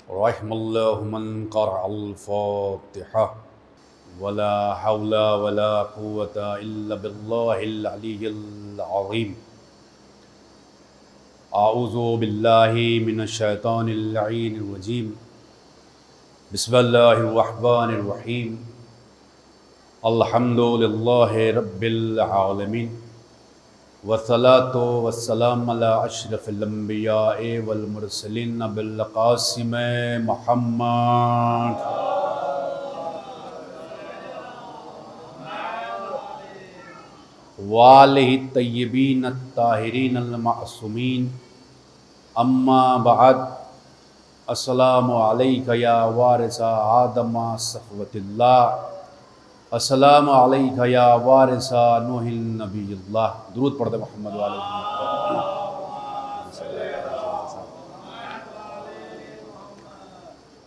رحم اللہ من قرأ الفاتحہ ولا حول ولا قوة الا باللہ العلی العظیم۔ اعوذ باللہ من الشیطان اللعین الرجیم۔ بسم اللہ الرحمن الرحیم۔ الحمد للہ رب العالمین، والصلاة والسلام علی اشرف الانبیاء والمرسلین بالقاسم محمد وآلہ الطیبین الطاہرین المعصومین، اما بعد۔ السلام علیک یا وارث آدم صفوۃ اللہ، السلام علیک یا وارث نوح نبی اللہ۔ درود پڑھ دے محمد و آل محمد۔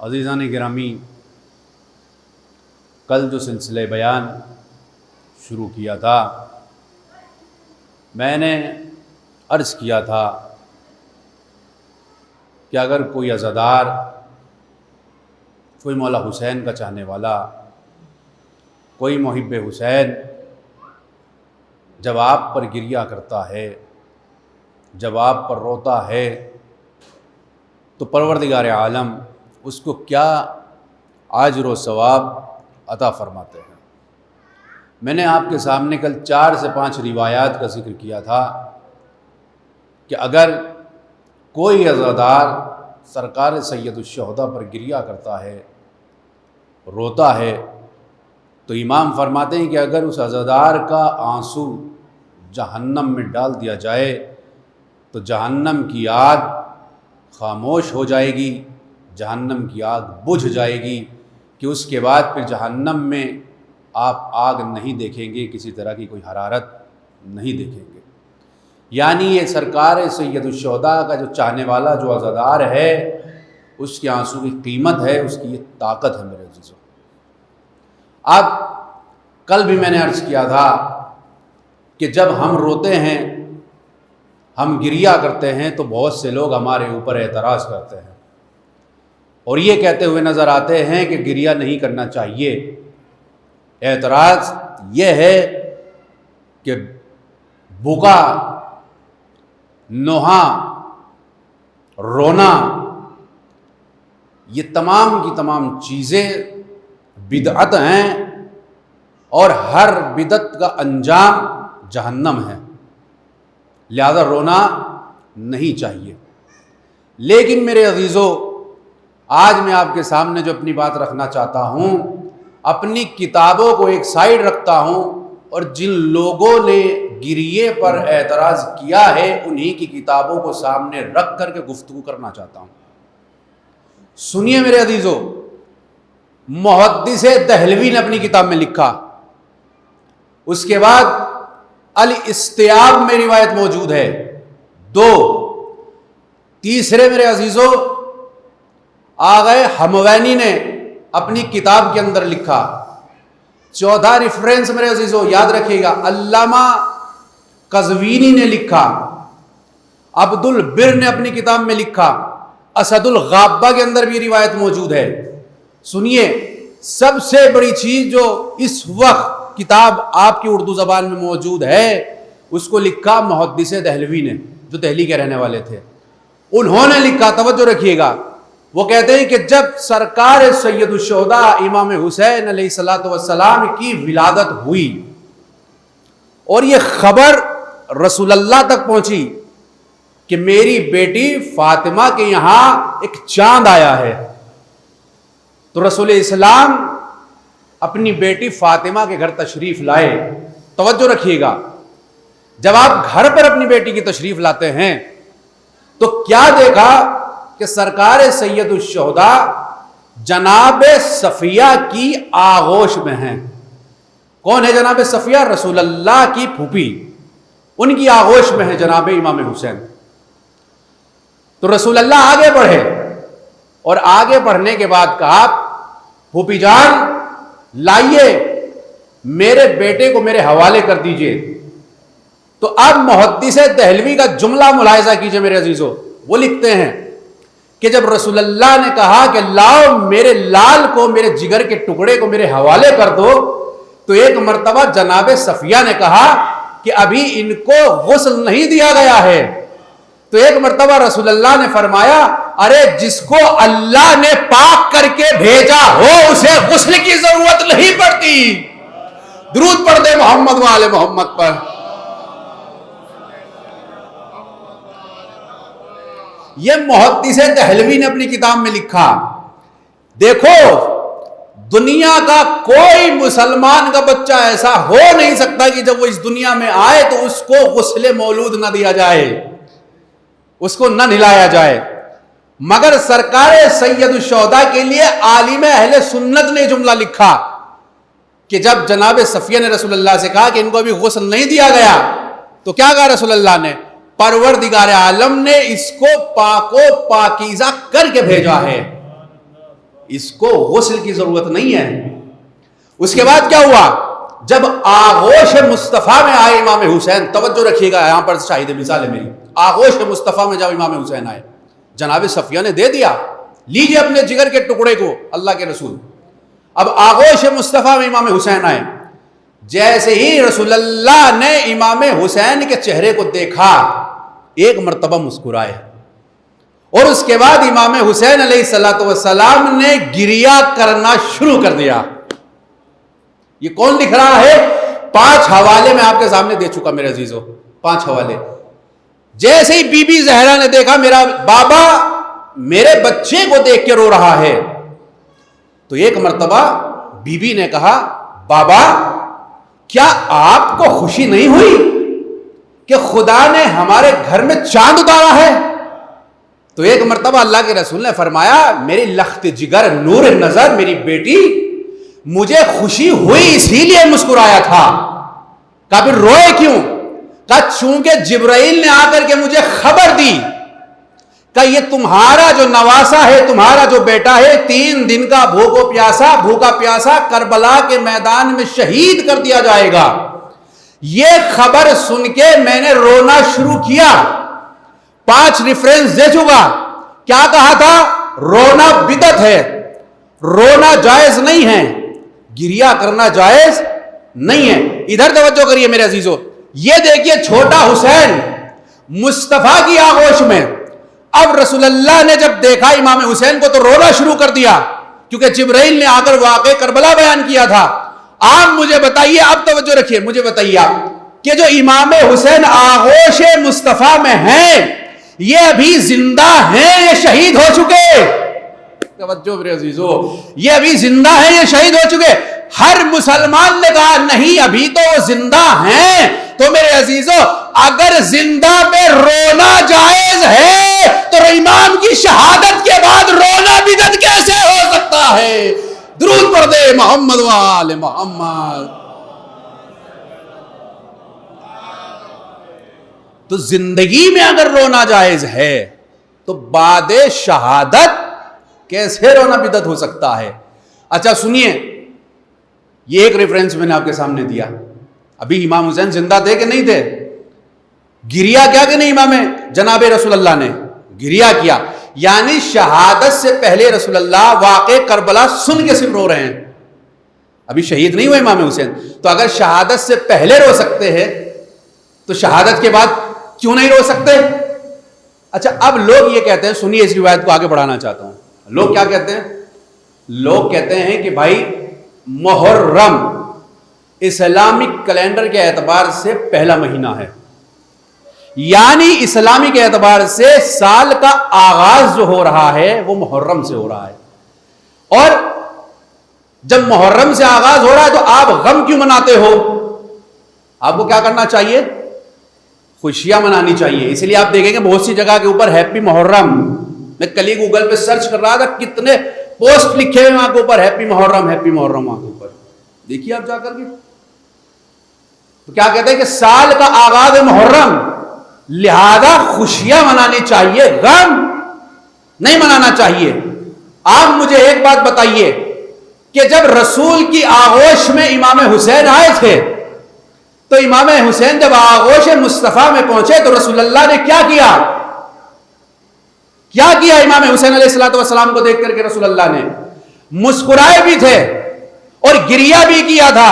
عزیزان گرامی، کل جو سلسلہ بیان شروع کیا تھا، میں نے عرض کیا تھا کہ اگر کوئی عزادار، کوئی مولا حسین کا چاہنے والا، کوئی محب حسین جب آپ پر گریہ کرتا ہے، جب آپ پر روتا ہے، تو پروردگار عالم اس کو کیا اجر و ثواب عطا فرماتے ہیں۔ میں نے آپ کے سامنے کل 4 سے 5 روایات کا ذکر کیا تھا کہ اگر کوئی عزادار سرکار سید الشہداء پر گریہ کرتا ہے، روتا ہے، تو امام فرماتے ہیں کہ اگر اس عزادار کا آنسو جہنم میں ڈال دیا جائے تو جہنم کی آگ خاموش ہو جائے گی، جہنم کی آگ بجھ جائے گی، کہ اس کے بعد پھر جہنم میں آپ آگ نہیں دیکھیں گے، کسی طرح کی کوئی حرارت نہیں دیکھیں گے۔ یعنی یہ سرکار سید الشہداء کا جو چاہنے والا جو عزادار ہے، اس کے آنسو کی قیمت ہے، اس کی یہ طاقت ہے میرے عزیزوں۔ اب کل بھی میں نے عرض کیا تھا کہ جب ہم روتے ہیں، ہم گریہ کرتے ہیں، تو بہت سے لوگ ہمارے اوپر اعتراض کرتے ہیں اور یہ کہتے ہوئے نظر آتے ہیں کہ گریہ نہیں کرنا چاہیے۔ اعتراض یہ ہے کہ بکا، نوحہ، رونا، یہ تمام کی تمام چیزیں بدعت ہیں اور ہر بدعت کا انجام جہنم ہے، لہذا رونا نہیں چاہیے۔ لیکن میرے عزیزو، آج میں آپ کے سامنے جو اپنی بات رکھنا چاہتا ہوں، اپنی کتابوں کو ایک سائیڈ رکھتا ہوں اور جن لوگوں نے گریے پر اعتراض کیا ہے انہی کی کتابوں کو سامنے رکھ کر کے گفتگو کرنا چاہتا ہوں۔ سنیے میرے عزیزو، محدث دہلوی نے اپنی کتاب میں لکھا، اس کے بعد الاستیاب میں روایت موجود ہے 2، تیسرے میرے عزیزو آغا حموینی نے اپنی کتاب کے اندر لکھا، 4 ریفرنس میرے عزیزو یاد رکھیے گا، علامہ قزوینی نے لکھا، عبد البر نے اپنی کتاب میں لکھا، اسد الغابہ کے اندر بھی روایت موجود ہے۔ سنیے، سب سے بڑی چیز جو اس وقت کتاب آپ کی اردو زبان میں موجود ہے، اس کو لکھا محدث دہلوی نے، جو دہلی کے رہنے والے تھے۔ انہوں نے لکھا، توجہ رکھیے گا، وہ کہتے ہیں کہ جب سرکار سید الشہداء امام حسین علیہ الصلوۃ والسلام کی ولادت ہوئی اور یہ خبر رسول اللہ تک پہنچی کہ میری بیٹی فاطمہ کے یہاں ایک چاند آیا ہے، تو رسول اسلام اپنی بیٹی فاطمہ کے گھر تشریف لائے۔ توجہ رکھیے گا، جب آپ گھر پر اپنی بیٹی کی تشریف لاتے ہیں تو کیا دیکھا کہ سرکار سید الشہداء جناب صفیہ کی آغوش میں ہیں۔ کون ہے جناب صفیہ؟ رسول اللہ کی پھوپھی، ان کی آغوش میں ہے جناب امام حسین۔ تو رسول اللہ آگے بڑھے اور آگے بڑھنے کے بعد کہا، پھوپھی جان لائیے، میرے بیٹے کو میرے حوالے کر دیجئے۔ تو اب محدث دہلوی کا جملہ ملاحظہ کیجئے میرے عزیزو، وہ لکھتے ہیں کہ جب رسول اللہ نے کہا کہ لاؤ میرے لال کو، میرے جگر کے ٹکڑے کو میرے حوالے کر دو، تو ایک مرتبہ جناب صفیہ نے کہا کہ ابھی ان کو غسل نہیں دیا گیا ہے. تو ایک مرتبہ رسول اللہ نے فرمایا ارے جس کو اللہ نے پاک کر کے بھیجا ہو اسے غسل کی ضرورت نہیں پڑتی. درود پڑھ دے محمد و آل محمد پر. یہ محدث دہلوی نے اپنی کتاب میں لکھا. دیکھو دنیا کا کوئی مسلمان کا بچہ ایسا ہو نہیں سکتا کہ جب وہ اس دنیا میں آئے تو اس کو غسل مولود نہ دیا جائے، اس کو نہ نہلایا جائے، مگر سرکار سید الشہداء کے لیے عالم اہل سنت نے جملہ لکھا کہ جب جناب صفیہ نے رسول اللہ سے کہا کہ ان کو ابھی غسل نہیں دیا گیا تو کیا کہا رسول اللہ نے؟ پروردگار عالم نے اس کو پاک و پاکیزہ کر کے بھیجا ہے، اس کو غسل کی ضرورت نہیں ہے. اس کے بعد کیا ہوا؟ جب آغوش مصطفیٰ میں آئے امام حسین، توجہ رکھیے گا یہاں پر شاہد مثال ہے میری، آغوش مصطفیٰ میں جب امام حسین آئے جناب صفیہ نے دے دیا، لیجئے اپنے جگر کے ٹکڑے کو اللہ کے رسول. اب آغوش مصطفیٰ میں امام حسین آئے، جیسے ہی رسول اللہ نے امام حسین کے چہرے کو دیکھا ایک مرتبہ مسکرائے، اور اس کے بعد امام حسین علیہ السلام نے گریہ کرنا شروع کر دیا. یہ کون لکھ رہا ہے؟ 5 حوالے میں آپ کے سامنے دے چکا میرے عزیزو، 5 حوالے. جیسے ہی بی بی زہرا نے دیکھا میرا بابا میرے بچے کو دیکھ کے رو رہا ہے، تو ایک مرتبہ بی بی نے کہا بابا کیا آپ کو خوشی نہیں ہوئی کہ خدا نے ہمارے گھر میں چاند اتارا ہے؟ تو ایک مرتبہ اللہ کے رسول نے فرمایا میری لخت جگر نور نظر میری بیٹی، مجھے خوشی ہوئی اسی لیے مسکرایا تھا. کہا پھر روئے کیوں؟ کہا چونکہ جبرائیل نے آ کر کے مجھے خبر دی کہ یہ تمہارا جو نواسا ہے، تمہارا جو بیٹا ہے، 3 دن کا بھوکا پیاسا کربلا کے میدان میں شہید کر دیا جائے گا. یہ خبر سن کے میں نے رونا شروع کیا. 5 ریفرنس دے چکا. کیا کہا تھا؟ رونا بدعت ہے، رونا جائز نہیں ہے، گریہ کرنا جائز نہیں ہے. ادھر توجہ کریے میرے عزیزو، یہ دیکھیے چھوٹا حسین مصطفیٰ کی آغوش میں. اب رسول اللہ نے جب دیکھا امام حسین کو تو رونا شروع کر دیا، کیونکہ جبرائیل نے آ کر واقع کربلا بیان کیا تھا. آپ مجھے بتائیے، اب توجہ رکھیے، مجھے بتائیے آپ کہ جو امام حسین آغوش مصطفیٰ میں ہیں یہ ابھی زندہ ہیں، یہ شہید ہو چکے؟ توجہ میرے عزیزو، یہ ابھی زندہ ہیں، یہ شہید ہو چکے؟ ہر مسلمان نے کہا نہیں ابھی تو وہ زندہ ہیں. تو میرے عزیزو اگر زندہ میں رونا جائز ہے تو امام کی شہادت کے بعد رونا بدعت کیسے ہو سکتا ہے؟ درود پڑھ دے محمد و آل محمد. تو زندگی میں اگر رونا جائز ہے تو بعد شہادت کیسے رونا بدعت ہو سکتا ہے؟ اچھا سنیے، یہ ایک ریفرنس میں نے آپ کے سامنے دیا. ابھی امام حسین زندہ تھے کہ نہیں تھے؟ گریہ کیا کہ نہیں؟ امام جناب رسول اللہ نے گریہ کیا، یعنی شہادت سے پہلے رسول اللہ واقع کربلا سن کے صرف رو رہے ہیں، ابھی شہید نہیں ہوئے امام حسین. تو اگر شہادت سے پہلے رو سکتے ہیں تو شہادت کے بعد کیوں نہیں رو سکتے؟ اچھا اب لوگ یہ کہتے ہیں، سنیے اس روایت کو آگے بڑھانا چاہتا ہوں. لوگ کیا کہتے ہیں؟ لوگ کہتے ہیں کہ بھائی محرم اسلامک کیلنڈر کے اعتبار سے پہلا مہینہ ہے، یعنی اسلامی کے اعتبار سے سال کا آغاز جو ہو رہا ہے وہ محرم سے ہو رہا ہے. اور جب محرم سے آغاز ہو رہا ہے تو آپ غم کیوں مناتے ہو؟ آپ کو کیا کرنا چاہیے؟ خوشیاں منانی چاہیے. اس لیے آپ دیکھیں گے بہت سی جگہ کے اوپر ہیپی محرم. میں کل ہی گوگل پہ سرچ کر رہا تھا، کتنے پوسٹ لکھے ہوئے وہاں کے اوپر ہیپی محرم ہیپی محرم. وہاں کے اوپر دیکھیے آپ جا کر کے. تو کیا کہتے ہیں کہ سال کا آغاز محرم، لہذا خوشیاں منانی چاہیے، غم نہیں منانا چاہیے. آپ مجھے ایک بات بتائیے کہ جب رسول کی آغوش میں امام حسین آئے تھے تو امام حسین جب آغوش مصطفیٰ میں پہنچے تو رسول اللہ نے کیا کیا؟ کیا کیا امام حسین علیہ الصلوۃ والسلام کو دیکھ کر کے رسول اللہ نے؟ مسکرائے بھی تھے اور گریہ بھی کیا تھا.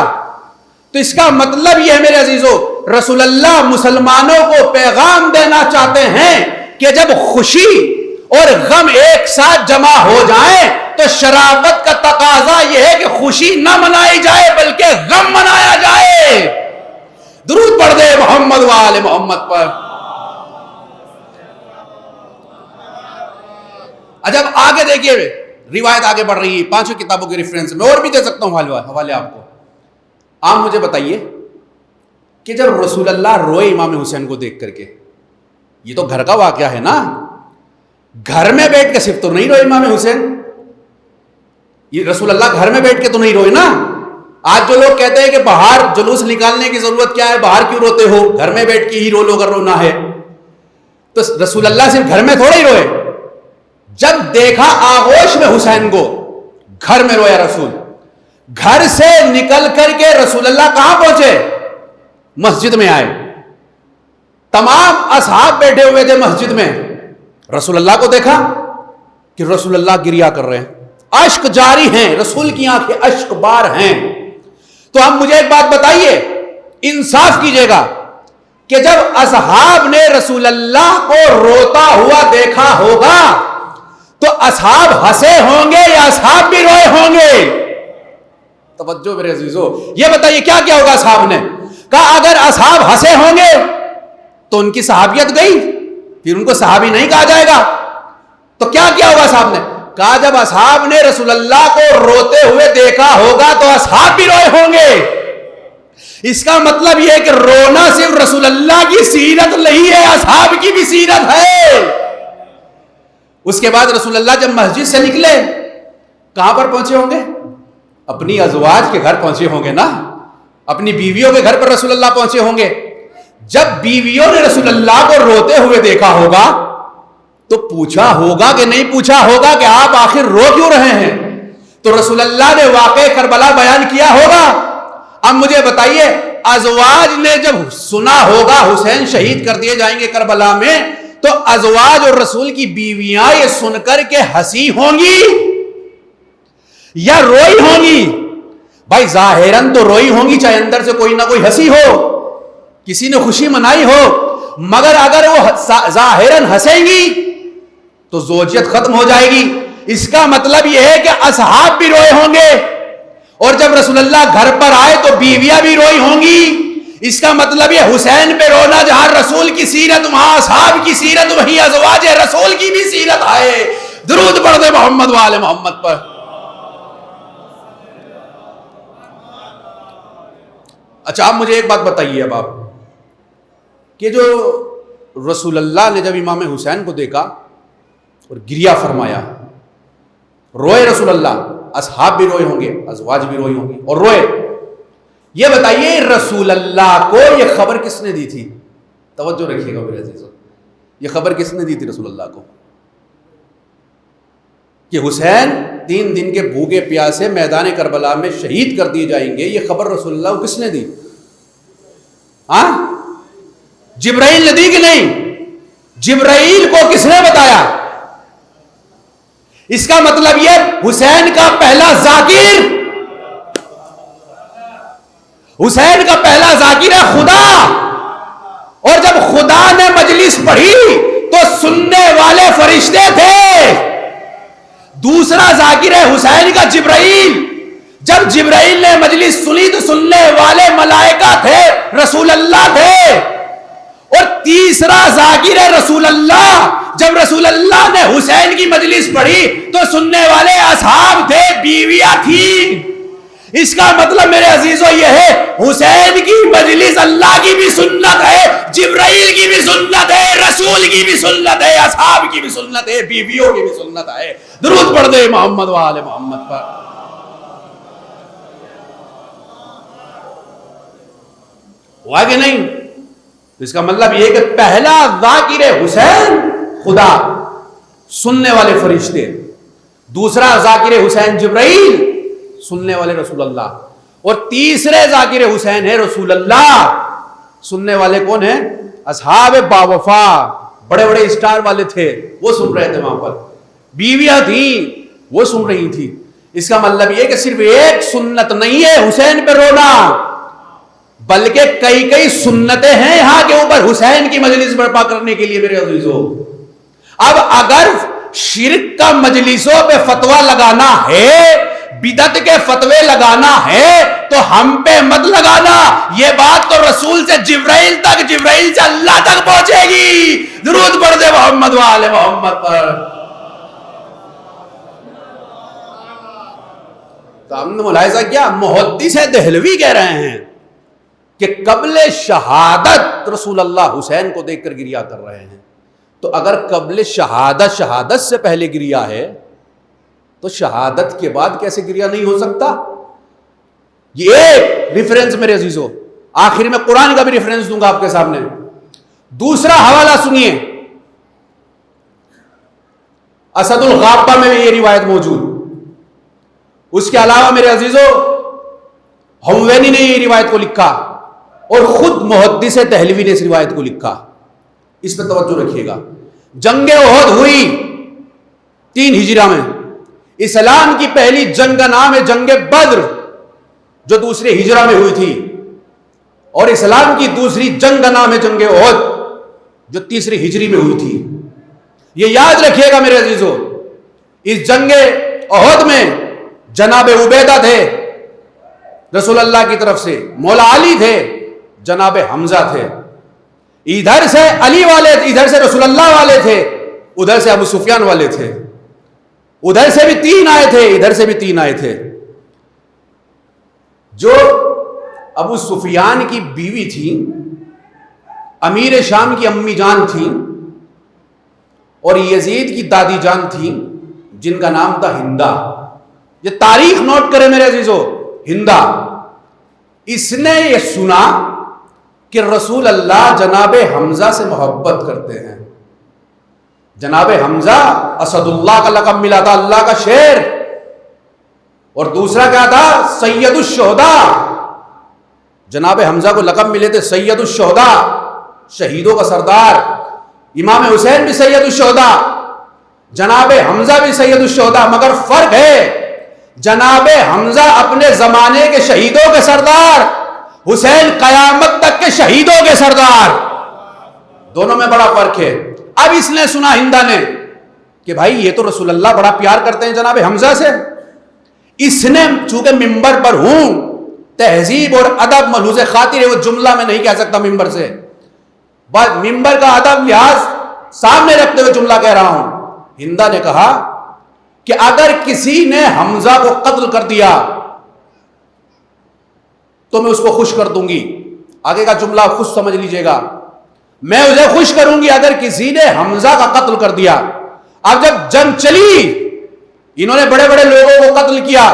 تو اس کا مطلب یہ ہے میرے عزیزو، رسول اللہ مسلمانوں کو پیغام دینا چاہتے ہیں کہ جب خوشی اور غم ایک ساتھ جمع ہو جائیں تو شرافت کا تقاضا یہ ہے کہ خوشی نہ منائی جائے بلکہ غم منایا جائے. درود پڑھ دے محمد و آل محمد پر. جب آگے دیکھیے روایت آگے بڑھ رہی ہے 5 کتابوں کے ریفرنس میں، اور بھی دے سکتا ہوں حوالے آپ کو. آپ مجھے بتائیے کہ جب رسول اللہ روئے امام حسین کو دیکھ کر کے، یہ تو گھر کا واقعہ ہے نا، گھر میں بیٹھ کے صرف تو نہیں روئے امام حسین، یہ رسول اللہ گھر میں بیٹھ کے تو نہیں روئے نا. آج جو لوگ کہتے ہیں کہ باہر جلوس نکالنے کی ضرورت کیا ہے، باہر کیوں روتے ہو، گھر میں بیٹھ کے ہی رو لو اگر رونا ہے. تو رسول اللہ صرف گھر میں تھوڑا ہی روئے، جب دیکھا آغوش میں حسین کو گھر میں رویا رسول. گھر سے نکل کر کے رسول اللہ کہاں پہنچے؟ مسجد میں آئے. تمام اصحاب بیٹھے ہوئے تھے مسجد میں. رسول اللہ کو دیکھا کہ رسول اللہ گریہ کر رہے ہیں، اشک جاری ہیں، رسول کی آنکھیں اشک بار ہیں. تو اب مجھے ایک بات بتائیے، انصاف کیجئے گا کہ جب اصحاب نے رسول اللہ کو روتا ہوا دیکھا ہوگا تو اصحاب ہنسے ہوں گے یا اصحاب بھی روئے ہوں گے؟ توجہ میرے عزیزو، یہ بتائیے کیا کیا ہوگا اصحاب نے؟ کہا اگر اصحاب ہنسے ہوں گے تو ان کی صحابیت گئی، پھر ان کو صحابی نہیں کہا جائے گا. تو کیا کیا ہوگا اصحاب نے؟ کہا جب اصحاب نے رسول اللہ کو روتے ہوئے دیکھا ہوگا تو اصحاب بھی روئے ہوں گے. اس کا مطلب یہ ہے کہ رونا صرف رسول اللہ کی سیرت نہیں ہے، اصحاب کی بھی سیرت ہے. اس کے بعد رسول اللہ جب مسجد سے نکلے کہاں پر پہنچے ہوں گے؟ اپنی ازواج کے گھر پہنچے ہوں گے نا، اپنی بیویوں کے گھر پر رسول اللہ پہنچے ہوں گے. جب بیویوں نے رسول اللہ کو روتے ہوئے دیکھا ہوگا تو پوچھا ہوگا کہ نہیں پوچھا ہوگا کہ آپ آخر رو کیوں رہے ہیں؟ تو رسول اللہ نے واقعہ کربلا بیان کیا ہوگا. اب مجھے بتائیے، ازواج نے جب سنا ہوگا حسین شہید کر دیے جائیں گے کربلا میں، تو ازواج اور رسول کی بیویاں یہ سن کر کے ہنسی ہوں گی یا روئی ہوں گی؟ بھائی ظاہراً تو روئی ہوں گی، چاہے اندر سے کوئی نہ کوئی ہنسی ہو، کسی نے خوشی منائی ہو. مگر اگر وہ ظاہراً ہنسیں گی تو زوجیت ختم ہو جائے گی. اس کا مطلب یہ ہے کہ اصحاب بھی روئے ہوں گے، اور جب رسول اللہ گھر پر آئے تو بیویاں بھی روئی ہوں گی. اس کا مطلب یہ حسین پہ رونا، جہاں رسول کی سیرت وہاں اصحاب کی سیرت، وہیں ازواج رسول کی بھی سیرت ہے. درود پڑھ دے محمد و آل محمد پر. اچھا آپ مجھے ایک بات بتائیے اب آپ، کہ جو رسول اللہ نے جب امام حسین کو دیکھا اور گریہ فرمایا، روئے رسول اللہ، اصحاب بھی روئے ہوں گے، ازواج بھی روئی ہوں گی اور روئے. یہ بتائیے رسول اللہ کو یہ خبر کس نے دی تھی؟ توجہ رکھیے گا میرے عزیزو، یہ خبر کس نے دی تھی رسول اللہ کو کہ حسین 3 دن کے بھوکے پیاسے میدان کربلا میں شہید کر دیے جائیں گے؟ یہ خبر رسول اللہ کو کس نے دی؟ ہاں، جبرائیل نے دی کہ نہیں؟ جبرائیل کو کس نے بتایا؟ اس کا مطلب یہ حسین کا پہلا ذاکر، حسین کا پہلا ذاکر ہے خدا. اور جب خدا نے مجلس پڑھی تو سننے والے فرشتے تھے. دوسرا ذاکر ہے حسین کا جبرائیل. جب جبرائیل نے مجلس سنی تو سننے والے ملائکہ تھے، رسول اللہ تھے. اور تیسرا ذاکر ہے رسول اللہ. جب رسول اللہ نے حسین کی مجلس پڑھی تو سننے والے اصحاب تھے، بیویاں تھیں. اس کا مطلب میرے عزیزو یہ ہے، حسین کی مجلس اللہ کی بھی سنت ہے، جبرائیل کی بھی سنت ہے، رسول کی بھی سنت ہے، اصحاب کی بھی سنت ہے، بیویوں کی بھی سنت ہے. درود پڑھ دے محمد و آل محمد پر. ہوا کہ نہیں؟ اس کا مطلب یہ کہ پہلا ذاکر حسین خدا، سننے والے فرشتے. دوسرا ذاکر حسین جبرائیل، سننے والے رسول اللہ. اور تیسرے ذاکر حسین ہے رسول اللہ. سننے والے کون ہیں؟ اصحاب باوفا، بڑے بڑے اسٹار والے تھے وہ سن رہے تھے وہاں پر, بیویاں تھیں وہ سن رہی تھی. اس کا مطلب یہ کہ صرف ایک سنت نہیں ہے حسین پہ رونا, بلکہ کئی کئی سنتیں ہیں یہاں کے اوپر حسین کی مجلس برپا کرنے کے لیے میرے عزیزوں. اب اگر شرک کا مجلسوں پہ فتویٰ لگانا ہے, بدعت کے فتوے لگانا ہے, تو ہم پہ مت لگانا. یہ بات تو رسول سے جبرائیل تک, جبرائیل سے اللہ تک پہنچے گی. درود پڑھ دے محمد و آل محمد پر. تو ہم نے ملاحظہ کیا, محدث دہلوی کہہ رہے ہیں کہ قبل شہادت رسول اللہ حسین کو دیکھ کر گریا کر رہے ہیں. تو اگر قبل شہادت, شہادت سے پہلے گریا ہے, تو شہادت کے بعد کیسے گریا نہیں ہو سکتا؟ یہ ایک ریفرنس میرے عزیزوں. آخر میں قرآن کا بھی ریفرنس دوں گا آپ کے سامنے. دوسرا حوالہ سنیے, اسد الغابہ میں بھی یہ روایت موجود. اس کے علاوہ میرے عزیزوں حموینی نے یہ روایت کو لکھا, اور خود محدث دہلوی نے اس روایت کو لکھا. اس پہ توجہ رکھیے گا. جنگ احد ہوئی 3 ہجری میں. اسلام کی پہلی جنگ کا نام ہے جنگ بدر, جو 2 ہجری میں ہوئی تھی, اور اسلام کی دوسری جنگ کا نام ہے جنگ احد, جو 3 ہجری میں ہوئی تھی. یہ یاد رکھیے گا میرے عزیزوں, اس جنگ احد میں جناب عبیدہ تھے رسول اللہ کی طرف سے, مولا علی تھے, جناب حمزہ تھے. ادھر سے علی والے, ادھر سے رسول اللہ والے تھے, ادھر سے ابو سفیان والے تھے. ادھر سے بھی 3 آئے تھے, ادھر سے بھی 3 آئے تھے. جو ابو سفیان کی بیوی تھی, امیر شام کی امی جان تھی, اور یزید کی دادی جان تھی, جن کا نام تھا ہندا. یہ تاریخ نوٹ کرے میرے عزیزو. ہندا, اس نے یہ سنا کہ رسول اللہ جناب حمزہ سے محبت کرتے ہیں. جناب حمزہ اسد اللہ کا لقب ملا تھا, اللہ کا شیر, اور دوسرا کیا تھا, سید الشہداء. جناب حمزہ کو لقب ملے تھے سید الشہداء, شہیدوں کا سردار. امام حسین بھی سید الشہداء, جناب حمزہ بھی سید الشہداء. مگر فرق ہے, جناب حمزہ اپنے زمانے کے شہیدوں کے سردار, حسین قیامت تک کے شہیدوں کے سردار. دونوں میں بڑا فرق ہے. اب اس نے سنا ہندا نے کہ بھائی یہ تو رسول اللہ بڑا پیار کرتے ہیں جناب حمزہ سے. اس نے چونکہ ممبر پر ہوں, تہذیب اور ادب ملحوظ خاطر ہے, وہ جملہ میں نہیں کہہ سکتا ممبر سے, بس ممبر کا ادب لحاظ سامنے رکھتے ہوئے جملہ کہہ رہا ہوں. ہندا نے کہا کہ اگر کسی نے حمزہ کو قتل کر دیا تو میں اس کو خوش کر دوں گی. آگے کا جملہ خوش سمجھ لیجئے گا, میں اسے خوش کروں گی اگر کسی نے حمزہ کا قتل کر دیا. اب جب جنگ چلی, انہوں نے بڑے بڑے لوگوں کو قتل کیا,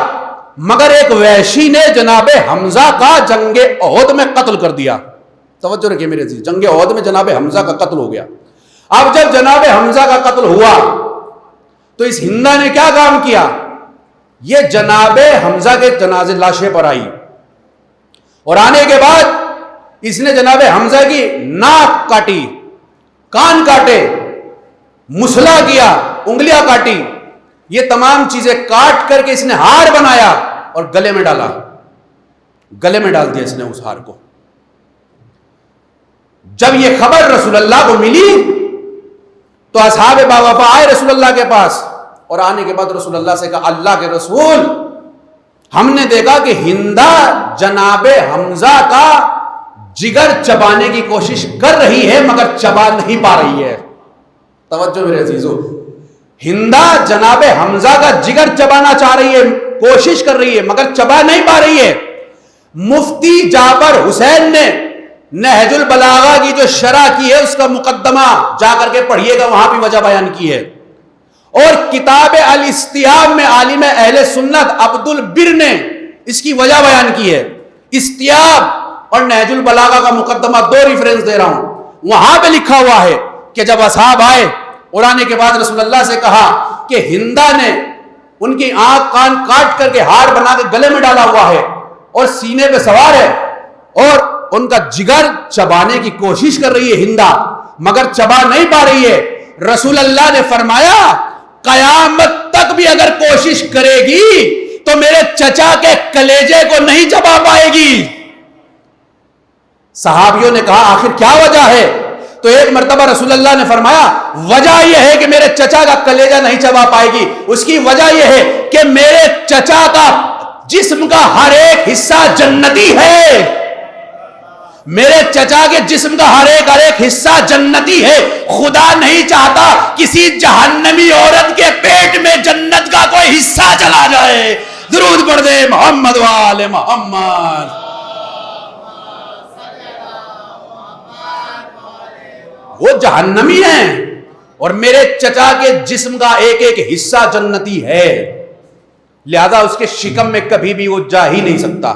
مگر ایک وحشی نے جناب حمزہ کا جنگ احد میں قتل کر دیا. توجہ رکھیے میرے عزیز, جنگ احد میں جناب حمزہ کا قتل ہو گیا. اب جب جناب حمزہ کا قتل ہوا تو اس ہندا نے کیا کام کیا, یہ جناب حمزہ کے جنازے لاشیں پر آئی, اور آنے کے بعد اس نے جناب حمزہ کی ناک کاٹی, کان کاٹے, مسلا کیا, انگلیاں کاٹی. یہ تمام چیزیں کاٹ کر کے اس نے ہار بنایا اور گلے میں ڈالا, گلے میں ڈال دیا اس نے اس ہار کو. جب یہ خبر رسول اللہ کو ملی تو اصحاب باوفا آئے رسول اللہ کے پاس, اور آنے کے بعد رسول اللہ سے کہا, اللہ کے رسول, ہم نے دیکھا کہ ہندا جناب حمزہ کا جگر چبانے کی کوشش کر رہی ہے مگر چبا نہیں پا رہی ہے. توجہ میرے عزیزو, ہندا جناب حمزہ کا جگر چبانا چاہ رہی ہے, کوشش کر رہی ہے مگر چبا نہیں پا رہی ہے. مفتی جعفر حسین نے نہج البلاغہ کی جو شرح کی ہے اس کا مقدمہ جا کر کے پڑھیے گا, وہاں بھی وجہ بیان کی ہے. اور کتاب الاستیاب میں عالم اہل سنت عبد البر نے اس کی وجہ بیان کی ہے. استیاب اور نہج البلاغہ کا مقدمہ 2 ریفرنس دے رہا ہوں. وہاں پہ لکھا ہوا ہے کہ جب اصحاب آئے اور آنے کے بعد رسول اللہ سے کہا کہ ہندا نے ان کی آنکھ کان کاٹ کر کے ہار بنا کے گلے میں ڈالا ہوا ہے اور سینے پہ سوار ہے اور ان کا جگر چبانے کی کوشش کر رہی ہے ہندا, مگر چبا نہیں پا رہی ہے. رسول اللہ نے فرمایا قیامت تک بھی اگر کوشش کرے گی تو میرے چچا کے کلیجے کو نہیں چبا پائے گی. صحابیوں نے کہا آخر کیا وجہ ہے؟ تو ایک مرتبہ رسول اللہ نے فرمایا وجہ یہ ہے کہ میرے چچا کا کلیجہ نہیں چبا پائے گی. اس کی وجہ یہ ہے کہ میرے چچا کا جسم کا ہر ایک حصہ جنتی ہے. میرے چچا کے جسم کا ہر ایک حصہ جنتی ہے. خدا نہیں چاہتا کسی جہنمی عورت کے پیٹ میں جنت کا کوئی حصہ چلا جائے. درود پڑھ دے محمد وآل محمد. وہ جہنمی ہیں اور میرے چچا کے جسم کا ایک ایک حصہ جنتی ہے، لہذا اس کے شکم میں کبھی بھی وہ جا ہی نہیں سکتا.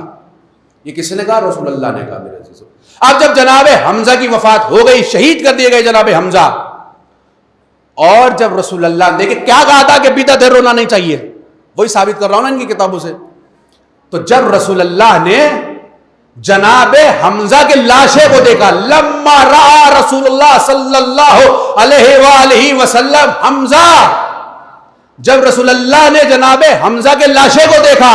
یہ کس نے کہا؟ رسول اللہ نے کہا میرے عزیزو. اب جب جناب حمزہ کی وفات ہو گئی، شہید کر دیے گئے جناب حمزہ، اور جب رسول اللہ نے کیا کہا تھا کہ بدعت ہے رونا نہیں چاہیے، وہی ثابت کر رہا ہوں نا ان کی کتابوں سے. تو جب رسول اللہ نے جناب حمزہ کے لاشے کو دیکھا، لما رأى رسول اللہ صلی اللہ علیہ وآلہ وسلم حمزہ، جب رسول اللہ نے جناب حمزہ کے لاشے کو دیکھا،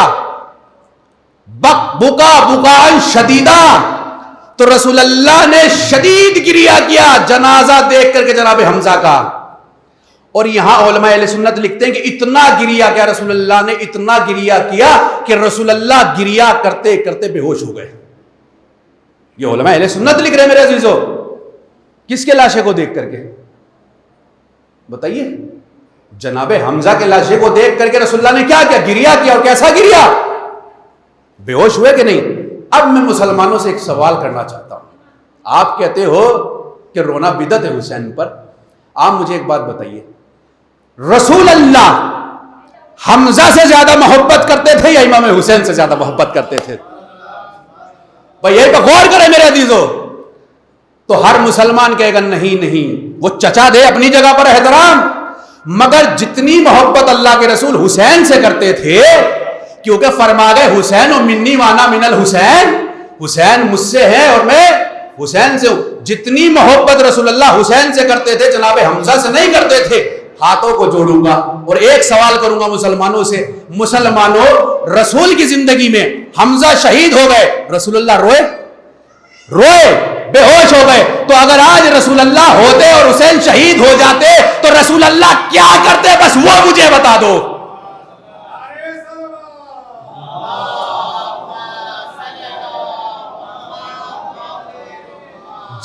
بکا بکاء شدیدہ، تو رسول اللہ نے شدید گریہ کیا جنازہ دیکھ کر کے جناب حمزہ کا. اور یہاں علماء اہل سنت لکھتے ہیں کہ اتنا گریہ کیا رسول اللہ نے، اتنا گریہ کیا کہ رسول اللہ گریہ کرتے کرتے بے ہوش ہو گئے. یہ علماء اہل سنت لکھ رہے ہیں میرے عزیزو. کس کے لاشے کو دیکھ کر کے بتائیے؟ جناب حمزہ کے لاشے کو دیکھ کر کے رسول اللہ نے کیا کیا؟ گریہ کیا. اور کیسا گریہ؟ بے ہوش ہوئے کہ نہیں؟ اب میں مسلمانوں سے ایک سوال کرنا چاہتا ہوں. آپ کہتے ہو کہ رونا بدعت ہے حسین پر. آپ مجھے ایک بات بتائیے، رسول اللہ حمزہ سے زیادہ محبت کرتے تھے یا امام حسین سے زیادہ محبت کرتے تھے؟ بھائی یہ پہ غور کرے میرے عزیزو. تو ہر مسلمان کہے گا نہیں نہیں، وہ چچا دے اپنی جگہ پر احترام، مگر جتنی محبت اللہ کے رسول حسین سے کرتے تھے، کیونکہ فرما گئے حسین و منی وانا من الحسین، حسین مجھ سے ہے اور میں حسین سے ہوں. جتنی محبت رسول اللہ حسین سے کرتے تھے جناب حمزہ سے نہیں کرتے تھے. ہاتھوں کو جوڑوں گا اور ایک سوال کروں گا مسلمانوں سے، مسلمانوں رسول کی زندگی میں حمزہ شہید ہو گئے، رسول اللہ روئے بے ہوش ہو گئے. تو اگر آج رسول اللہ ہوتے اور حسین شہید ہو جاتے تو رسول اللہ کیا کرتے؟ بس وہ مجھے بتا دو.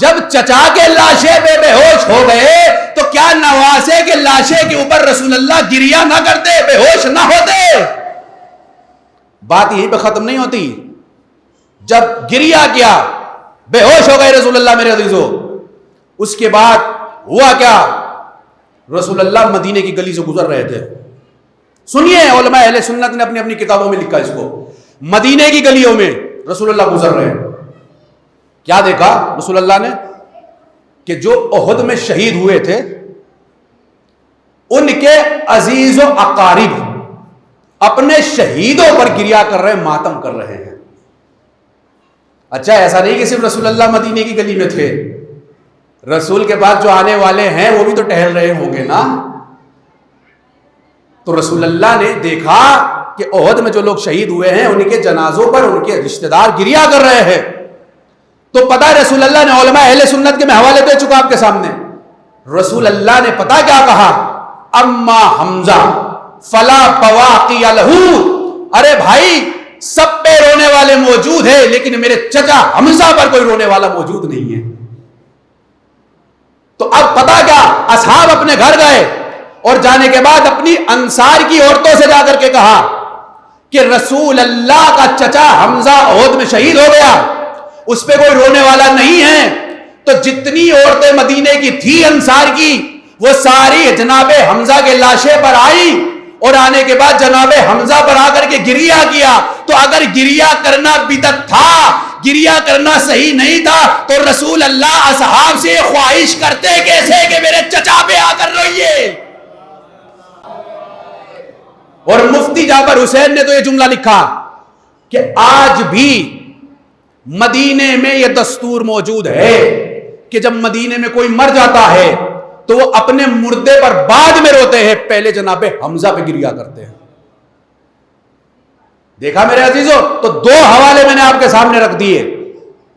جب چچا کے لاشے پہ بے ہوش ہو گئے تو کیا نواسے کے لاشے کے اوپر رسول اللہ گریہ نہ کرتے، بے ہوش نہ ہوتے؟ بات یہیں پہ ختم نہیں ہوتی. جب گریہ کیا، بے ہوش ہو گئے رسول اللہ میرے عزیزو، اس کے بعد ہوا کیا؟ رسول اللہ مدینے کی گلی سے گزر رہے تھے. سنیے، علماء اہل سنت نے اپنی اپنی کتابوں میں لکھا اس کو. مدینے کی گلیوں میں رسول اللہ گزر رہے ہیں. کیا دیکھا رسول اللہ نے؟ کہ جو احد میں شہید ہوئے تھے ان کے عزیز و اقارب اپنے شہیدوں پر گریہ کر رہے ہیں، ماتم کر رہے ہیں. اچھا ایسا نہیں کہ صرف رسول اللہ مدینے کی گلی میں تھے، رسول کے بعد جو آنے والے ہیں وہ بھی تو ٹہل رہے ہوں گے نا. تو رسول اللہ نے دیکھا کہ احد میں جو لوگ شہید ہوئے ہیں ان کے جنازوں پر ان کے رشتہ دار گریہ کر رہے ہیں. تو پتہ ہے رسول اللہ نے، علماء اہل سنت کے میں حوالے دے چکا آپ کے سامنے، رسول اللہ نے پتہ کیا کہا؟ اما حمزہ فلا بواقی لہ، ارے بھائی سب پہ رونے والے موجود ہیں لیکن میرے چچا حمزہ پر کوئی رونے والا موجود نہیں ہے. تو اب پتہ کیا؟ اصحاب اپنے گھر گئے اور جانے کے بعد اپنی انصار کی عورتوں سے جا کر کے کہا کہ رسول اللہ کا چچا حمزہ احد میں شہید ہو گیا، اس پہ کوئی رونے والا نہیں ہے. تو جتنی عورتیں مدینے کی تھی انصار کی، وہ ساری جناب حمزہ کے لاشے پر آئی اور آنے کے بعد جناب حمزہ پر آ کر کے گریہ کیا. تو اگر گریہ کرنا بدعت تھا، گریہ کرنا صحیح نہیں تھا، تو رسول اللہ اصحاب سے خواہش کرتے کیسے کہ میرے چچا پہ آ کر روئیے. اور مفتی جعفر حسین نے تو یہ جملہ لکھا کہ آج بھی مدینے میں یہ دستور موجود ہے کہ جب مدینے میں کوئی مر جاتا ہے تو وہ اپنے مردے پر بعد میں روتے ہیں، پہلے جناب حمزہ پہ گریا کرتے ہیں۔ دیکھا میرے عزیزو؟ تو دو حوالے میں نے آپ کے سامنے رکھ دیے،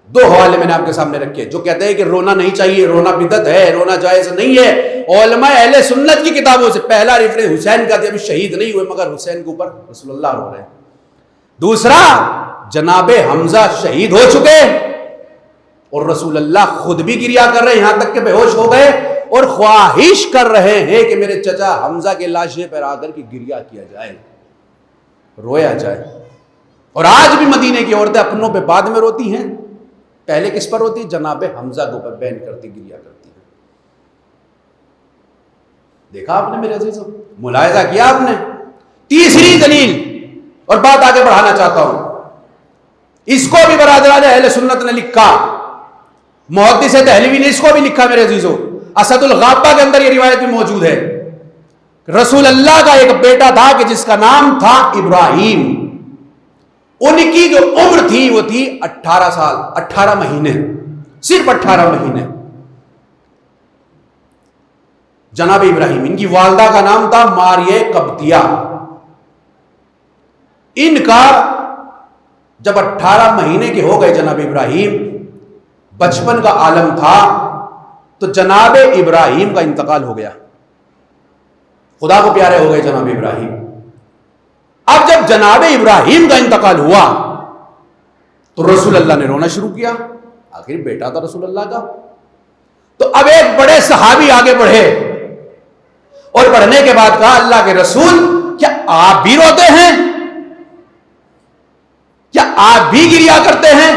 دو حوالے میں نے آپ کے سامنے رکھے جو کہتے ہیں کہ رونا نہیں چاہیے، رونا بدعت ہے، رونا جائز نہیں ہے۔ علماء اہل سنت کی کتابوں سے پہلا ریفرنس حسین کا دیا، ابھی شہید نہیں ہوئے مگر حسین کے اوپر رسول اللہ رو رہے ہیں۔ دوسرا، جناب حمزہ شہید ہو چکے اور رسول اللہ خود بھی گریا کر رہے ہیں، یہاں تک کہ بے ہوش ہو گئے اور خواہش کر رہے ہیں کہ میرے چچا حمزہ کے لاشے پر آ کر کے گریا کیا جائے، رویا جائے۔ اور آج بھی مدینے کی عورتیں اپنوں پہ بعد میں روتی ہیں، پہلے کس پر روتی؟ جناب حمزہ کے اوپر بین کرتی، گریا کرتی ہیں۔ دیکھا آپ نے میرے عزیزوں، ملاحظہ کیا آپ نے؟ تیسری دلیل، اور بات آگے بڑھانا چاہتا ہوں، اس کو بھی برادران اہل سنت نے لکھا، محدث دہلوی نے اس کو بھی لکھا میرے عزیزوں، اسد الغابہ کے اندر یہ روایت بھی موجود ہے۔ رسول اللہ کا ایک بیٹا تھا کہ جس کا نام تھا ابراہیم، ان کی جو عمر تھی وہ تھی 18 سال 18 مہینے، صرف 18 مہینے۔ جناب ابراہیم، ان کی والدہ کا نام تھا ماریہ قبطیہ۔ ان کا جب 18 مہینے کے ہو گئے جناب ابراہیم، بچپن کا عالم تھا، تو جناب ابراہیم کا انتقال ہو گیا، خدا کو پیارے ہو گئے جناب ابراہیم۔ اب جب جناب ابراہیم کا انتقال ہوا تو رسول اللہ نے رونا شروع کیا، آخر بیٹا تھا رسول اللہ کا۔ تو اب ایک بڑے صحابی آگے بڑھے اور بڑھنے کے بعد کہا، اللہ کے رسول کیا آپ بھی روتے ہیں؟ کیا آپ بھی گریا کرتے ہیں؟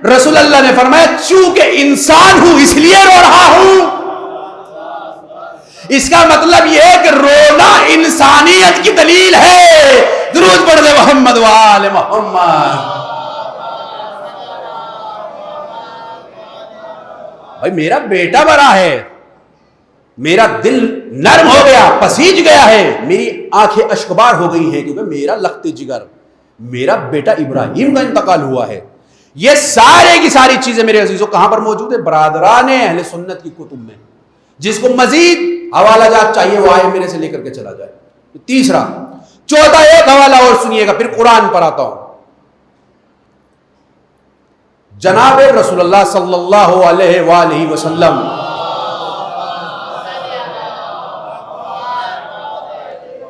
رسول اللہ نے فرمایا، چونکہ انسان ہوں اس لیے رو رہا ہوں۔ اس کا مطلب یہ ہے کہ رونا انسانیت کی دلیل ہے۔ درود پڑھ دے محمد وآل محمد۔ بھائی میرا بیٹا مرا ہے، میرا دل نرم ہو گیا، پسیج گیا ہے، میری آنکھیں اشکبار ہو گئی ہیں، کیونکہ میرا لخت جگر، میرا بیٹا ابراہیم کا انتقال ہوا ہے۔ یہ سارے کی ساری چیزیں میرے عزیزوں کہاں پر موجود ہے؟ برادران اہل سنت کی کتب میں۔ جس کو مزید حوالہ جات چاہیے وہ آئے میرے سے لے کر کے چلا جائے۔ تیسرا، چوتھا ایک حوالہ اور سنیے گا، پھر قرآن پر آتا ہوں۔ جناب رسول اللہ صلی اللہ علیہ وآلہ وسلم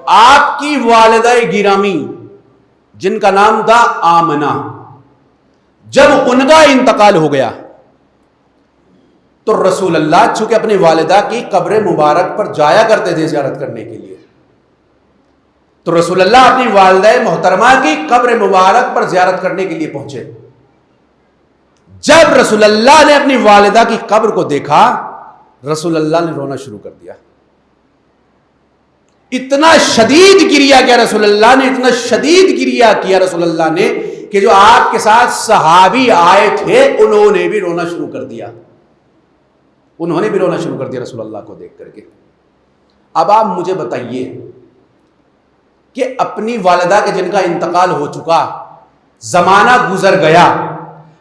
آپ کی والدہ گرامی جن کا نام تھا آمنہ، جب ان کا انتقال ہو گیا تو رسول اللہ چونکہ اپنی والدہ کی قبر مبارک پر جایا کرتے تھے زیارت کرنے کے لیے، تو رسول اللہ اپنی والدہ محترمہ کی قبر مبارک پر زیارت کرنے کے لیے پہنچے۔ جب رسول اللہ نے اپنی والدہ کی قبر کو دیکھا، رسول اللہ نے رونا شروع کر دیا۔ اتنا شدید گریا کیا رسول اللہ نے، اتنا شدید گریا کیا رسول اللہ نے کہ جو آپ کے ساتھ صحابی آئے تھے انہوں نے بھی رونا شروع کر دیا، انہوں نے بھی رونا شروع کر دیا رسول اللہ کو دیکھ کر کے۔ اب آپ مجھے بتائیے کہ اپنی والدہ کے جن کا انتقال ہو چکا، زمانہ گزر گیا،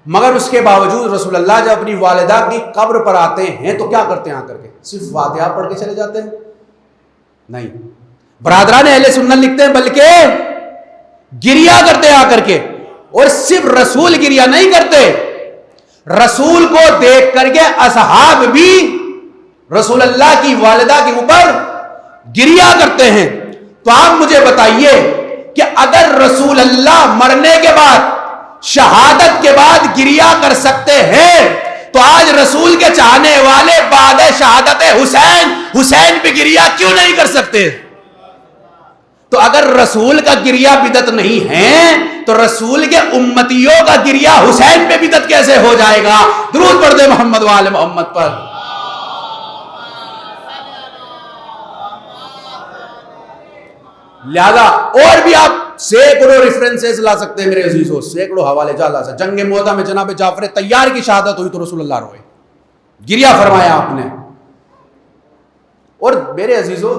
مگر اس کے باوجود رسول اللہ جب اپنی والدہ کی قبر پر آتے ہیں تو کیا کرتے ہیں؟ آ کر کے صرف فاتحہ پڑھ کے چلے جاتے ہیں؟ نہیں، برادران اہل سنت لکھتے ہیں بلکہ گریا کرتے آ کر کے، اور صرف رسول گریا نہیں کرتے، رسول کو دیکھ کر کے اصحاب بھی رسول اللہ کی والدہ کے اوپر گریا کرتے ہیں۔ تو آپ مجھے بتائیے کہ اگر رسول اللہ مرنے کے بعد، شہادت کے بعد گریا کر سکتے ہیں تو آج رسول کے چاہنے والے بعد شہادت حسین پہ گریا کیوں نہیں کر سکتے؟ تو اگر رسول کا گریا بدعت نہیں ہے تو رسول کے امتیوں کا گریا حسین پہ بدعت کیسے ہو جائے گا؟ درود پڑھ دے محمد وآل محمد پر۔ لہذا اور بھی آپ سینکڑوں ریفرنسز لا سکتے ہیں میرے عزیزوں، سینکڑوں حوالے جا لا سکتے۔ جنگ موعدہ میں جناب جعفر طیار کی شہادت ہوئی تو رسول اللہ روئے، گریا فرمایا آپ نے۔ اور میرے عزیزوں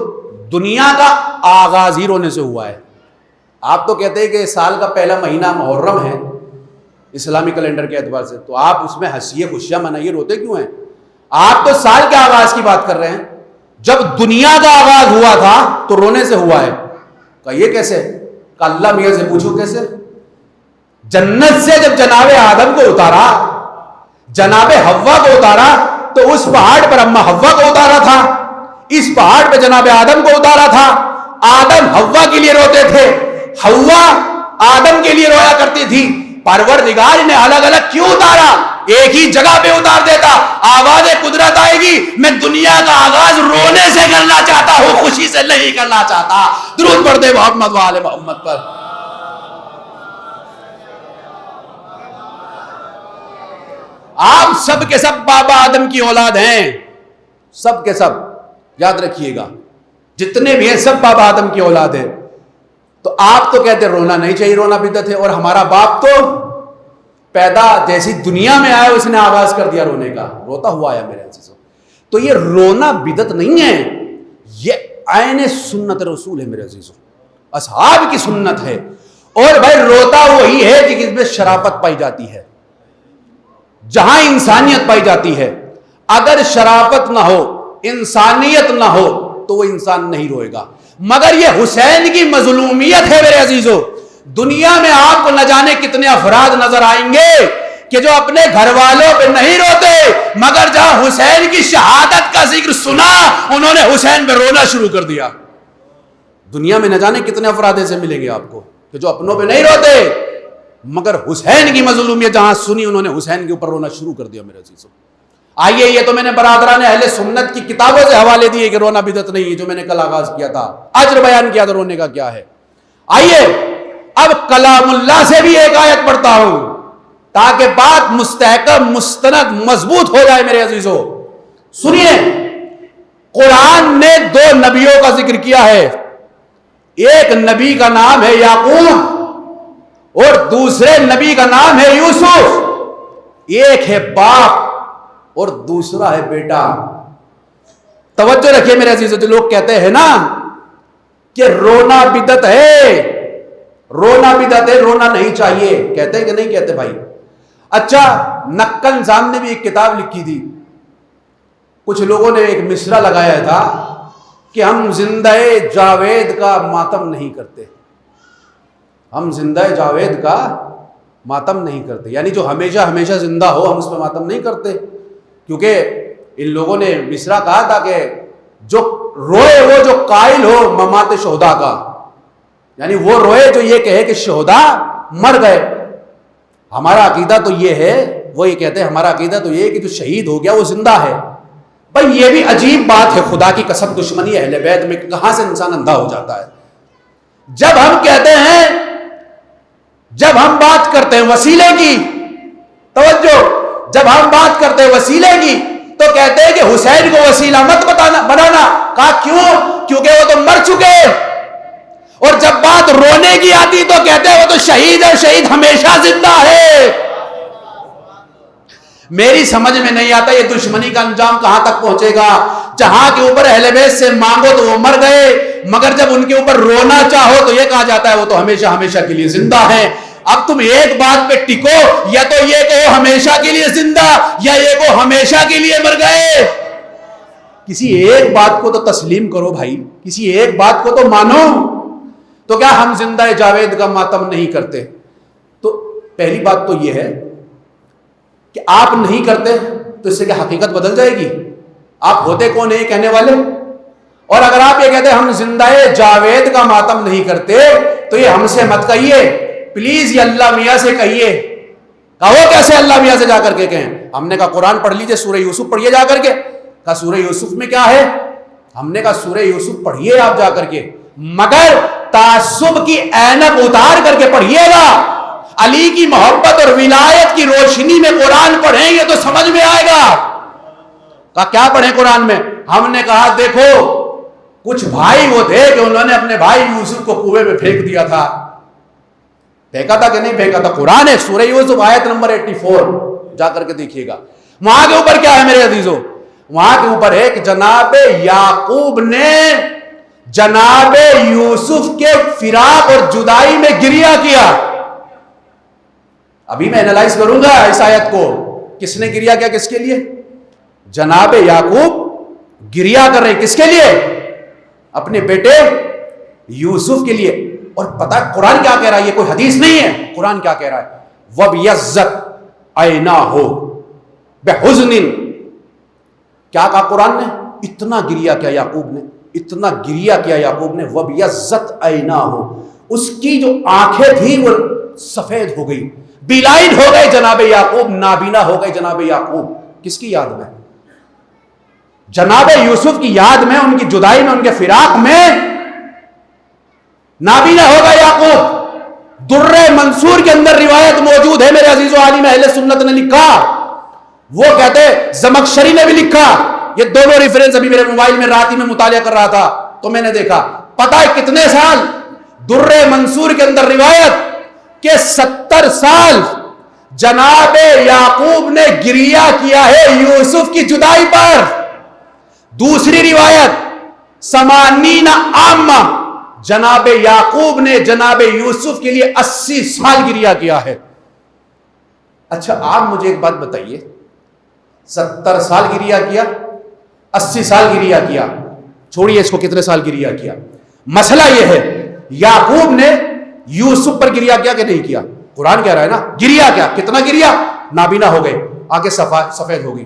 دنیا کا آغاز ہی رونے سے ہوا ہے۔ آپ تو کہتے ہیں کہ سال کا پہلا مہینہ محرم ہے اسلامی کیلنڈر کے اعتبار سے، تو آپ اس میں ہنسیے خوشیاں منائیے، روتے کیوں ہیں؟ آپ تو سال کے آغاز کی بات کر رہے ہیں، جب دنیا کا آغاز ہوا تھا تو رونے سے ہوا ہے. کہا یہ کیسے؟ کہا اللہ میاں سے پوچھو کیسے. جنت سے جب جناب آدم کو اتارا، جناب حوا کو اتارا، تو اس پہاڑ پر اما حوا کو اتارا تھا، اس پہاڑ پہ جناب آدم کو اتارا تھا. آدم حوا کے لیے روتے تھے، حوا آدم کے لیے رویا کرتی تھی. پروردگار نے الگ الگ کیوں اتارا؟ ایک ہی جگہ پہ اتار دیتا. آواز قدرت آئے گی، میں دنیا کا آغاز رونے سے کرنا چاہتا ہوں، خوشی سے نہیں کرنا چاہتا. درود پڑھ دے محمد و آل محمد پر. آپ سب کے سب بابا آدم کی اولاد ہیں، سب کے سب یاد رکھیے گا، جتنے بھی ہیں سب بابا آدم کی اولاد ہیں. تو آپ تو کہتے رونا نہیں چاہیے، رونا بدعت ہے، اور ہمارا باپ تو پیدا جیسی دنیا میں آیا اس نے آغاز کر دیا رونے کا، روتا ہوا آیا میرے عزیزو. تو یہ رونا بدعت نہیں ہے، یہ عین سنت رسول ہے میرے عزیزو، اصحاب کی سنت ہے. اور بھائی روتا وہی ہے جس میں شرافت پائی جاتی ہے، جہاں انسانیت پائی جاتی ہے. اگر شرافت نہ ہو، انسانیت نہ ہو تو وہ انسان نہیں روئے گا. مگر یہ حسین کی مظلومیت ہے میرے عزیزو. دنیا میں آپ کو نہ جانے کتنے افراد نظر آئیں گے کہ جو اپنے گھر والوں پہ نہیں روتے، مگر جہاں حسین کی شہادت کا ذکر سنا انہوں نے حسین پہ رونا شروع کر دیا. دنیا میں نہ جانے کتنے افراد ایسے ملیں گے آپ کو کہ جو اپنوں پہ نہیں روتے، مگر حسین کی مظلومیت جہاں سنی انہوں نے حسین کے اوپر رونا شروع کر دیا میرے عزیزو. آئیے، یہ تو میں نے برادران اہل سنت کی کتابوں سے حوالے دیے کہ رونا بدعت نہیں ہے، جو میں نے کل آغاز کیا تھا، اجر بیان کیا تھا رونے کا کیا ہے. آئیے اب کلام اللہ سے بھی ایک آیت پڑھتا ہوں تاکہ بات مستحکم، مستند، مضبوط ہو جائے میرے عزیزو. سنیے، قرآن نے دو نبیوں کا ذکر کیا ہے. ایک نبی کا نام ہے یعقوب اور دوسرے نبی کا نام ہے یوسف. ایک ہے باپ اور دوسرا ہے بیٹا. توجہ رکھیے میرے عزیزو. جو لوگ کہتے ہیں نا کہ رونا بدعت ہے، رونا بدعت ہے، رونا نہیں چاہیے، کہتے ہیں کہ نہیں کہتے بھائی؟ اچھا، نقل نظام نے بھی ایک کتاب لکھی تھی، کچھ لوگوں نے ایک مصرع لگایا تھا کہ ہم زندہ جاوید کا ماتم نہیں کرتے. ہم زندہ جاوید کا ماتم نہیں کرتے، یعنی جو ہمیشہ ہمیشہ زندہ ہو ہم اس پہ ماتم نہیں کرتے. کیونکہ ان لوگوں نے مصرع کہا تھا کہ جو روئے وہ جو قائل ہو ممات شہداء کا، یعنی وہ روئے جو یہ کہے کہ شہداء مر گئے. ہمارا عقیدہ تو یہ ہے، وہ یہ کہتے ہیں ہمارا عقیدہ تو یہ ہے کہ جو شہید ہو گیا وہ زندہ ہے. بھائی یہ بھی عجیب بات ہے، خدا کی قسم دشمنی اہل بیت میں کہاں سے انسان اندھا ہو جاتا ہے. جب ہم کہتے ہیں، جب ہم بات کرتے ہیں وسیلے کی، توجہ، جب ہم بات کرتے ہیں وسیلے کی تو کہتے ہیں کہ حسین کو وسیلہ مت بنانا. کہا کیوں؟ کیونکہ وہ تو مر چکے. اور جب بات رونے کی آتی تو کہتے ہیں وہ تو شہید ہے، شہید ہمیشہ زندہ ہے. میری سمجھ میں نہیں آتا یہ دشمنی کا انجام کہاں تک پہنچے گا. جہاں کے اوپر اہل بیت سے مانگو تو وہ مر گئے، مگر جب ان کے اوپر رونا چاہو تو یہ کہا جاتا ہے وہ تو ہمیشہ ہمیشہ کے لیے زندہ ہے. اب تم ایک بات پہ ٹکو، یا تو یہ کہ وہ ہمیشہ کے لیے زندہ، یا یہ کہ وہ ہمیشہ کے لیے مر گئے. کسی ایک بات کو تو تسلیم کرو بھائی، کسی ایک بات کو تو مانو. تو کیا ہم زندہ جاوید کا ماتم نہیں کرتے؟ تو پہلی بات تو یہ ہے کہ آپ نہیں کرتے تو اس سے کیا حقیقت بدل جائے گی؟ آپ ہوتے کون ہیں یہ کہنے والے؟ اور اگر آپ یہ کہتے ہیں ہم زندہ جاوید کا ماتم نہیں کرتے تو یہ ہم سے مت کہیے پلیز، یہ اللہ میاں سے کہیے. کہو کیسے اللہ میاں سے جا کر کے کہیں؟ ہم نے کہا قرآن پڑھ لیجئے، سورہ یوسف پڑھیے جا کر کے. کہا سورہ یوسف میں کیا ہے؟ ہم نے کہا سورہ یوسف پڑھیے آپ جا کر کے، مگر تعصب کی اینک اتار کر کے پڑھیے گا. علی کی محبت اور ولایت کی روشنی میں قرآن پڑھیں گے تو سمجھ میں آئے گا. کہا کیا پڑھیں قرآن میں؟ ہم نے کہا دیکھو کچھ بھائی وہ تھے کہ انہوں نے اپنے بھائی یوسف کو کنویں میں پھینک دیا تھا. پھینکا تھا کہ نہیں پھینکا تھا؟ قرآن ہے، سورہ یوسف آیت نمبر 84 جا کر کے دیکھیے گا. وہاں کے اوپر کیا ہے میرے عزیزو؟ وہاں کے اوپر ہے کہ جناب یعقوب نے جناب یوسف کے فراق اور جدائی میں گریہ کیا. ابھی میں اینالائز کروں گا اس آیت کو، کس نے گریہ کیا کس کے لیے. جناب یعقوب گریا کر رہے ہیں کس کے لیے؟ اپنے بیٹے یوسف کے لیے. اور پتہ ہے قرآن کیا کہہ رہا ہے؟ یہ کوئی حدیث نہیں ہے, قرآن کیا کہہ رہا ہے؟ وَبْيَضَّتْ عَيْنَاهُ بِحُزْنٍ. کیا کہا قرآن نے؟ اتنا گریا کیا یعقوب نے, اتنا گریا کیا یعقوب نے. وَبْيَضَّتْ عَيْنَاهُ, اس کی جو آنکھیں تھیں وہ سفید ہو گئی, بلائنڈ ہو گئے جناب یعقوب, نابینا ہو گئے جناب یعقوب. کس کی یاد میں؟ جناب یوسف کی یاد میں, ان کی جدائی میں, ان کے فراق میں نابینا ہو گئے یعقوب. در منصور کے اندر روایت موجود ہے میرے عزیز و عالم اہل سنت نے لکھا, وہ کہتے, زمخشری نے بھی لکھا, یہ دونوں ریفرنس ابھی میرے موبائل میں رات ہی میں مطالعہ کر رہا تھا تو میں نے دیکھا. پتہ ہے کتنے سال در منصور کے اندر روایت کہ 70 سال جناب یعقوب نے گریا کیا ہے یوسف کی جدائی پر. دوسری روایت 80 عامہ, جناب یعقوب نے جناب یوسف کے لیے 80 سال گریا کیا ہے. اچھا آپ مجھے ایک بات بتائیے, 70 سال گریا کیا, 80 سال گریا کیا, چھوڑیے اس کو کتنے سال گریا کیا, مسئلہ یہ ہے یعقوب نے یوسف پر گریا کیا کہ نہیں کیا؟ قرآن کہہ رہا ہے نا گریا کیا. کتنا گریا؟ نابینا ہو گئے, آنکھیں سفید ہو گئی.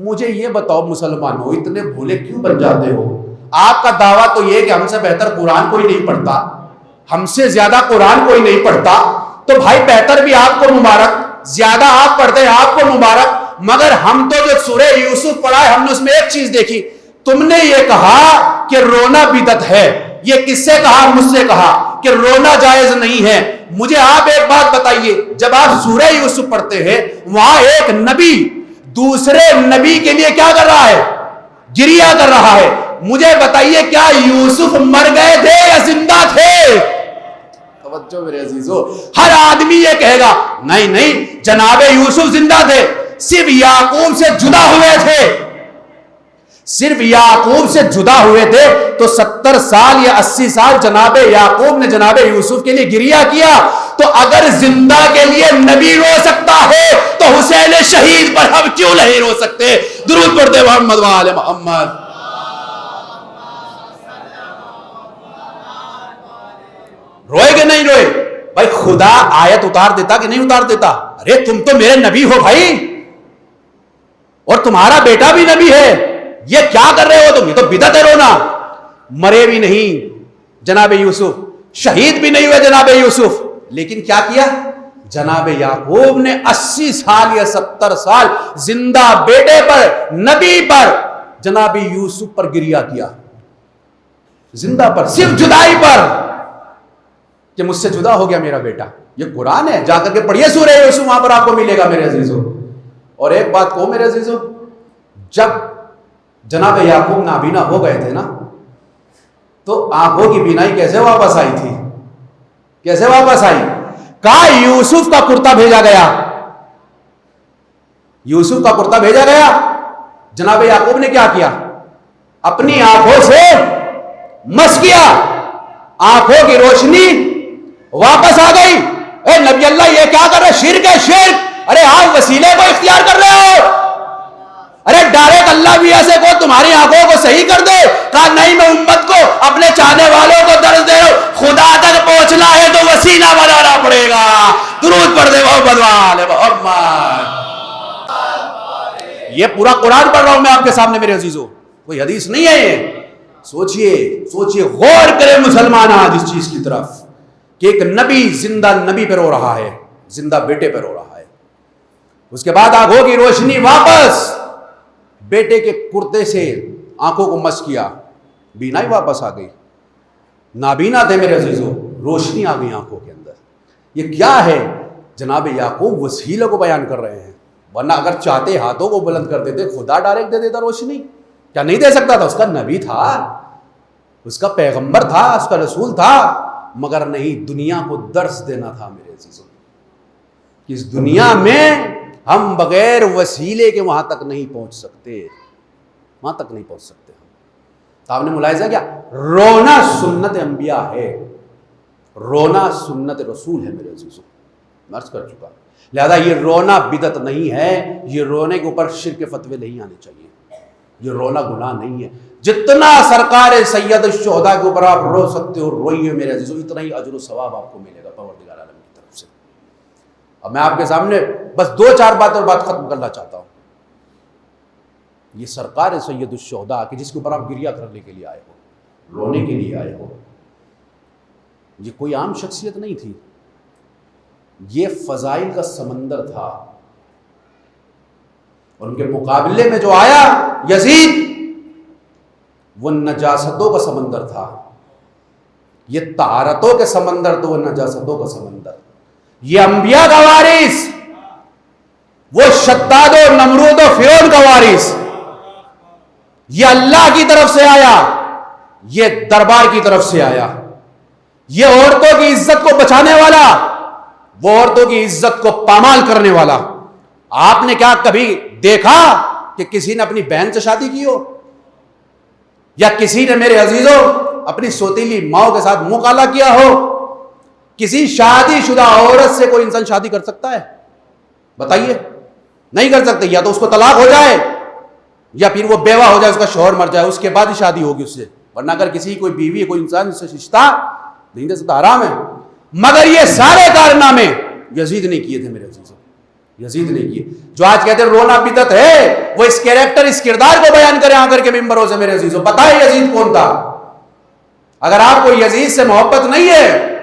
مجھے یہ بتاؤ مسلمانوں, اتنے بھولے کیوں بن جاتے ہو؟ آپ کا دعویٰ تو یہ کہ ہم سے بہتر قرآن کوئی نہیں پڑھتا, ہم سے زیادہ قرآن کوئی نہیں پڑھتا, تو بھائی بہتر بھی آپ کو مبارک, زیادہ آپ پڑھتے ہیں آپ کو مبارک. مگر ہم تو جو سورہ یوسف پڑھا ہے ہم نے اس میں ایک چیز دیکھی, تم نے یہ کہا کہ رونا بدعت ہے. یہ کس سے کہا؟ مجھ سے کہا کہ رونا جائز نہیں ہے. مجھے آپ ایک بات بتائیے, جب آپ سورہ یوسف پڑھتے ہیں وہاں ایک نبی دوسرے نبی کے لیے کیا کر رہا ہے؟ گریا کر رہا ہے. مجھے بتائیے کیا یوسف مر گئے تھے یا زندہ تھے؟ توجہ میرے عزیزو, ہر آدمی یہ کہے گا نہیں نہیں جناب یوسف زندہ تھے, صرف یعقوب سے جدا ہوئے تھے, صرف یعقوب سے جدا ہوئے تھے. تو 70 سال یا 80 سال جناب یعقوب نے جناب یوسف کے لیے گریا کیا. تو اگر زندہ کے لیے نبی رو سکتا ہے تو حسین شہید پر ہم کیوں نہیں رو سکتے؟ درود پڑھتے محمد و آل محمد. روئے کہ نہیں روئے؟ بھائی خدا آیت اتار دیتا کہ نہیں اتار دیتا؟ ارے تم تو میرے نبی ہو بھائی, اور تمہارا بیٹا بھی نبی ہے, یہ کیا کر رہے ہو تم؟ یہ تو بدعت ہے رونا. مرے بھی نہیں جناب یوسف, شہید بھی نہیں ہوئے جناب یوسف, لیکن کیا کیا جناب یعقوب نے 80 سال یا 70 سال زندہ بیٹے پر, نبی پر, جناب یوسف پر گریا کیا, زندہ پر, صرف جدائی پر کہ مجھ سے جدا ہو گیا میرا بیٹا. یہ قرآن ہے, جا کر کے پڑھیے سورہ یوسف, وہاں پر آپ کو ملے گا میرے عزیزو. اور ایک بات کہو میرے عزیزو, جب جناب یعقوب نابینا ہو گئے تھے نا تو آنکھوں کی بینائی کیسے واپس آئی تھی؟ کیسے واپس آئی؟ کہا یوسف کا کرتا بھیجا گیا, یوسف کا کرتا بھیجا گیا. جناب یعقوب نے کیا کیا؟ اپنی آنکھوں سے مس کیا, آنکھوں کی روشنی واپس آ گئی. اے نبی اللہ یہ کیا کر رہے؟ شرک ہے شرک. ارے آپ وسیلے کو اختیار کر رہے ہو. ارے ڈائریکٹ اللہ بھی ایسے کو تمہاری آنکھوں کو صحیح کر دے. کہا نہیں, میں امت کو, اپنے چاہنے والوں کو درس دے رہا ہوں, خدا تک پہنچنا ہے تو وسیلہ بنانا پڑے گا. درود پڑھ دے محمد والے محمد. یہ پورا قرآن پڑھ رہا ہوں میں آپ کے سامنے میرے عزیزو, کوئی حدیث نہیں ہے یہ. سوچئے سوچئے, غور کرے مسلمان آج اس چیز کی طرف کہ ایک نبی زندہ نبی پہ رو رہا ہے, زندہ بیٹے پہ رو رہا ہے. اس کے بعد آنکھوں کی روشنی واپس, بیٹے کے کرتے سے آنکھوں کو مس کیا, بینائی واپس آ گئی. نابینا تھے میرے عزیزو, روشنی آ گئی آنکھوں کے اندر. یہ کیا ہے؟ جناب یعقوب وسیلے کو بیان کر رہے ہیں, ورنہ اگر چاہتے ہاتھوں کو بلند کر دیتے خدا ڈائریکٹ دے دیتا روشنی. کیا نہیں دے سکتا تھا؟ اس کا نبی تھا, اس کا پیغمبر تھا, اس کا رسول تھا, مگر نہیں, دنیا کو درس دینا تھا میرے عزیزو. اس دنیا میں ہم بغیر وسیلے کے وہاں تک نہیں پہنچ سکتے, وہاں تک نہیں پہنچ سکتے. تو آپ نے ملاحظہ کیا؟ رونا سنت انبیاء ہے, رونا سنت رسول ہے میرے عزیزو. مرض کر چکا. لہذا یہ رونا بدعت نہیں ہے, یہ رونے کے اوپر شرک کے فتوے نہیں آنے چاہیے, یہ رونا گناہ نہیں ہے. جتنا سرکار سید الشہداء کے اوپر آپ رو سکتے ہو روئیے میرے عزیزو, اتنا ہی اجر و ثواب آپ کو ملے گا پروردگار عالم کی طرف سے. اب میں آپ کے سامنے بس 2-4 باتیں اور بات ختم کرنا چاہتا ہوں. یہ سرکار سید الشہداء کہ جس کے اوپر آپ گریہ کرنے کے لیے آئے ہو, رونے کے لیے آئے ہو, یہ کوئی عام شخصیت نہیں تھی, یہ فضائل کا سمندر تھا. اور ان کے مقابلے میں جو آیا یزید, وہ نجاستوں کا سمندر تھا. یہ طہارتوں کے سمندر تو وہ نجاستوں کا سمندر. یہ انبیاء کا وارث, وہ شداد و نمرود و فرعون کا وارث. یہ اللہ کی طرف سے آیا, یہ دربار کی طرف سے آیا. یہ عورتوں کی عزت کو بچانے والا, وہ عورتوں کی عزت کو پامال کرنے والا. آپ نے کیا کبھی دیکھا کہ کسی نے اپنی بہن سے شادی کی ہو, یا کسی نے میرے عزیزوں اپنی سوتیلی ماؤں کے ساتھ منہ کالا کیا ہو؟ کسی شادی شدہ عورت سے کوئی انسان شادی کر سکتا ہے؟ بتائیے, نہیں کر سکتے. یا تو اس کو طلاق ہو جائے, یا پھر وہ بیوہ ہو جائے, اس کا شوہر مر جائے, اس کے بعد ہی شادی ہوگی اس سے. ورنہ اگر کسی کوئی بیوی کوئی انسان سے رشتہ نہیں دے سکتا, حرام ہے. مگر یہ سارے کارنامے یزید نے کیے تھے میرے عزیزوں, یزید نے کیے. جو آج کہتے ہیں رونا بدعت ہے, وہ اس کیریکٹر اس کردار کو بیان کریں آ کر کے ممبروں سے میرے عزیزوں. بتائیں یزید کون تھا؟ اگر آپ کو یزید سے محبت نہیں ہے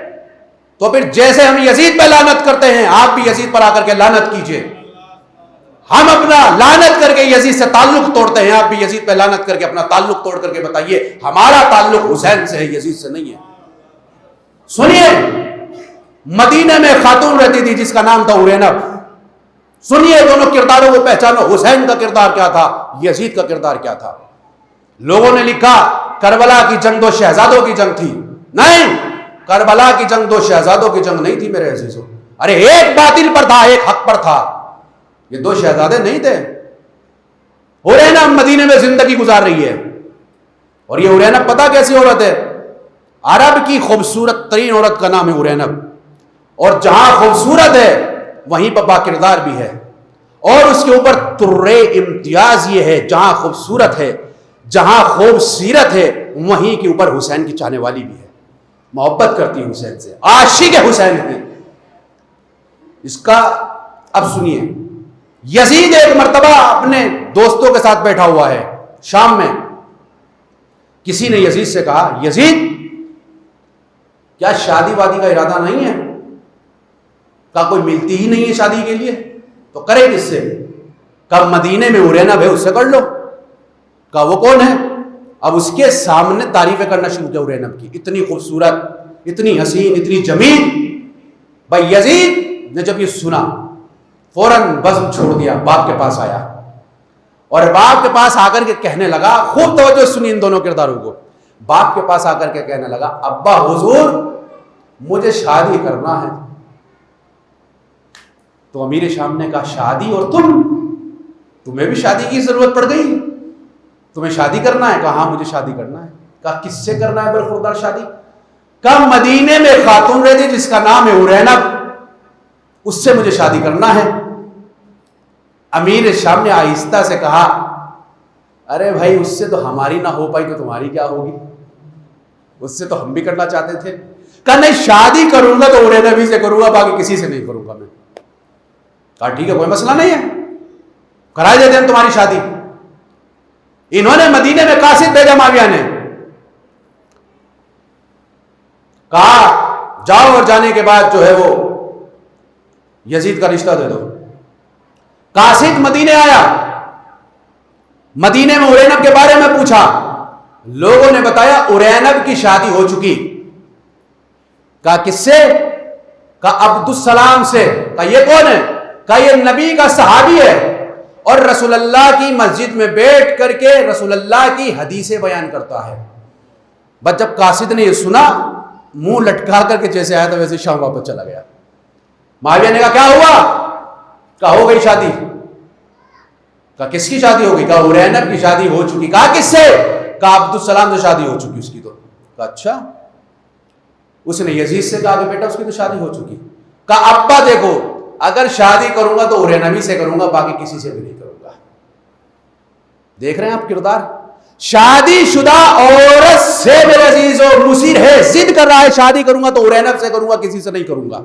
تو پھر جیسے ہم یزید پہ لعنت کرتے ہیں, آپ بھی یزید پر آ کر کے لعنت کیجئے. ہم اپنا لعنت کر کے یزید سے تعلق توڑتے ہیں, آپ بھی یزید پہ لعنت کر کے اپنا تعلق توڑ کر کے بتائیے ہمارا تعلق حسین سے ہے, یزید سے نہیں ہے. سنیے, مدینہ میں خاتون رہتی تھی جس کا نام تھا ارینب. سنیے, دونوں کرداروں کو پہچانو, حسین کا کردار کیا تھا, یزید کا کردار کیا تھا. لوگوں نے لکھا کربلا کی جنگ 2 شہزادوں کی جنگ تھی. نہیں, کربلا کی جنگ 2 شہزادوں کی جنگ نہیں تھی میرے عزیزوں. ارے ایک باطل پر تھا, ایک حق پر تھا. یہ 2 شہزادے نہیں تھے. ارینب مدینے میں زندگی گزار رہی ہے, اور یہ ارینب پتہ کیسی عورت ہے؟ عرب کی خوبصورت ترین عورت کا نام ہے ارینب. اور جہاں خوبصورت ہے وہیں پر با کردار بھی ہے. اور اس کے اوپر ترے امتیاز یہ ہے, جہاں خوبصورت ہے, جہاں خوب سیرت ہے, وہیں کے اوپر حسین کی چاہنے والی بھی ہے, محبت کرتی ہے حسین سے, عاشق حسین ہے. اس کا اب سنیے, یزید ایک مرتبہ اپنے دوستوں کے ساتھ بیٹھا ہوا ہے شام میں. کسی نے یزید سے کہا, یزید کیا شادی وادی کا ارادہ نہیں ہے؟ کہا کوئی ملتی ہی نہیں ہے شادی کے لیے, تو کرے کس سے؟ کہا مدینے میں ارینب ہے, اس سے کر لو. کہا وہ کون ہے؟ اب اس کے سامنے تعریفیں کرنا شروع کیا ارینب کی, اتنی خوبصورت, اتنی حسین, اتنی جمیل. بھائی یزید نے جب یہ سنا فوراً بزم چھوڑ دیا, باپ کے پاس آیا, اور باپ کے پاس آ کر کے کہنے لگا, خوب توجہ سنی ان دونوں کرداروں کو. باپ کے پاس آ کر کے کہنے لگا, ابا حضور مجھے شادی کرنا ہے. تو امیر شام نے کہا, شادی اور تمہیں بھی شادی کی ضرورت پڑ گئی, تمہیں شادی کرنا ہے؟ کہا ہاں مجھے شادی کرنا ہے. کہا کس سے کرنا ہے برخوردار شادی؟ کہا مدینے میں خاتون رہتی جس کا نام ہے ارینب, اس سے مجھے شادی کرنا ہے. امیر شام نے آہستہ سے کہا, ارے بھائی اس سے تو ہماری نہ ہو پائی تو تمہاری کیا ہوگی, اس سے تو ہم بھی کرنا چاہتے تھے. کہا نہیں, شادی کروں گا تو ارینب ہی سے کروں گا, باقی کسی سے نہیں کروں گا میں. کہا ٹھیک ہے, کوئی مسئلہ نہیں ہے, کرا دیتے ہیں تمہاری شادی. انہوں نے مدینے میں قاصد بھیجا معاویہ نے, کہا جاؤ اور جانے کے بعد جو ہے وہ یزید کا رشتہ دے دو. قاصد مدینے آیا, مدینے میں ارینب کے بارے میں پوچھا, لوگوں نے بتایا ارینب کی شادی ہو چکی. کہا کس سے؟ کہا عبد السلام سے. کہا یہ کون ہے؟ کہا یہ نبی کا صحابی ہے, اور رسول اللہ کی مسجد میں بیٹھ کر کے رسول اللہ کی حدیثیں بیان کرتا ہے. بس جب قاصد نے یہ سنا, منہ لٹکا کر کے جیسے آیا تھا ویسے شام واپس چلا گیا. معاویہ نے کہا کیا ہوا؟ کہا ہو گئی شادی. کہا کس کی شادی ہو گئی؟ کہا ارینب کی شادی ہو چکی. کہا کس سے؟ کہا عبد السلام سے شادی ہو چکی اس کی. تو کہا اچھا. اس نے یزید سے کہا کہ بیٹا اس کی تو شادی ہو چکی. کہا ابا دیکھو اگر شادی کروں گا تو ارینوی سے کروں گا, باقی کسی سے بھی نہیں کروں گا. دیکھ رہے ہیں آپ کردار. شادی شدہ عورت سے میرے عزیزو مصیر ہے, ضد کر رہا ہے شادی کروں گا تو ارینب سے کروں گا, کسی سے نہیں کروں گا.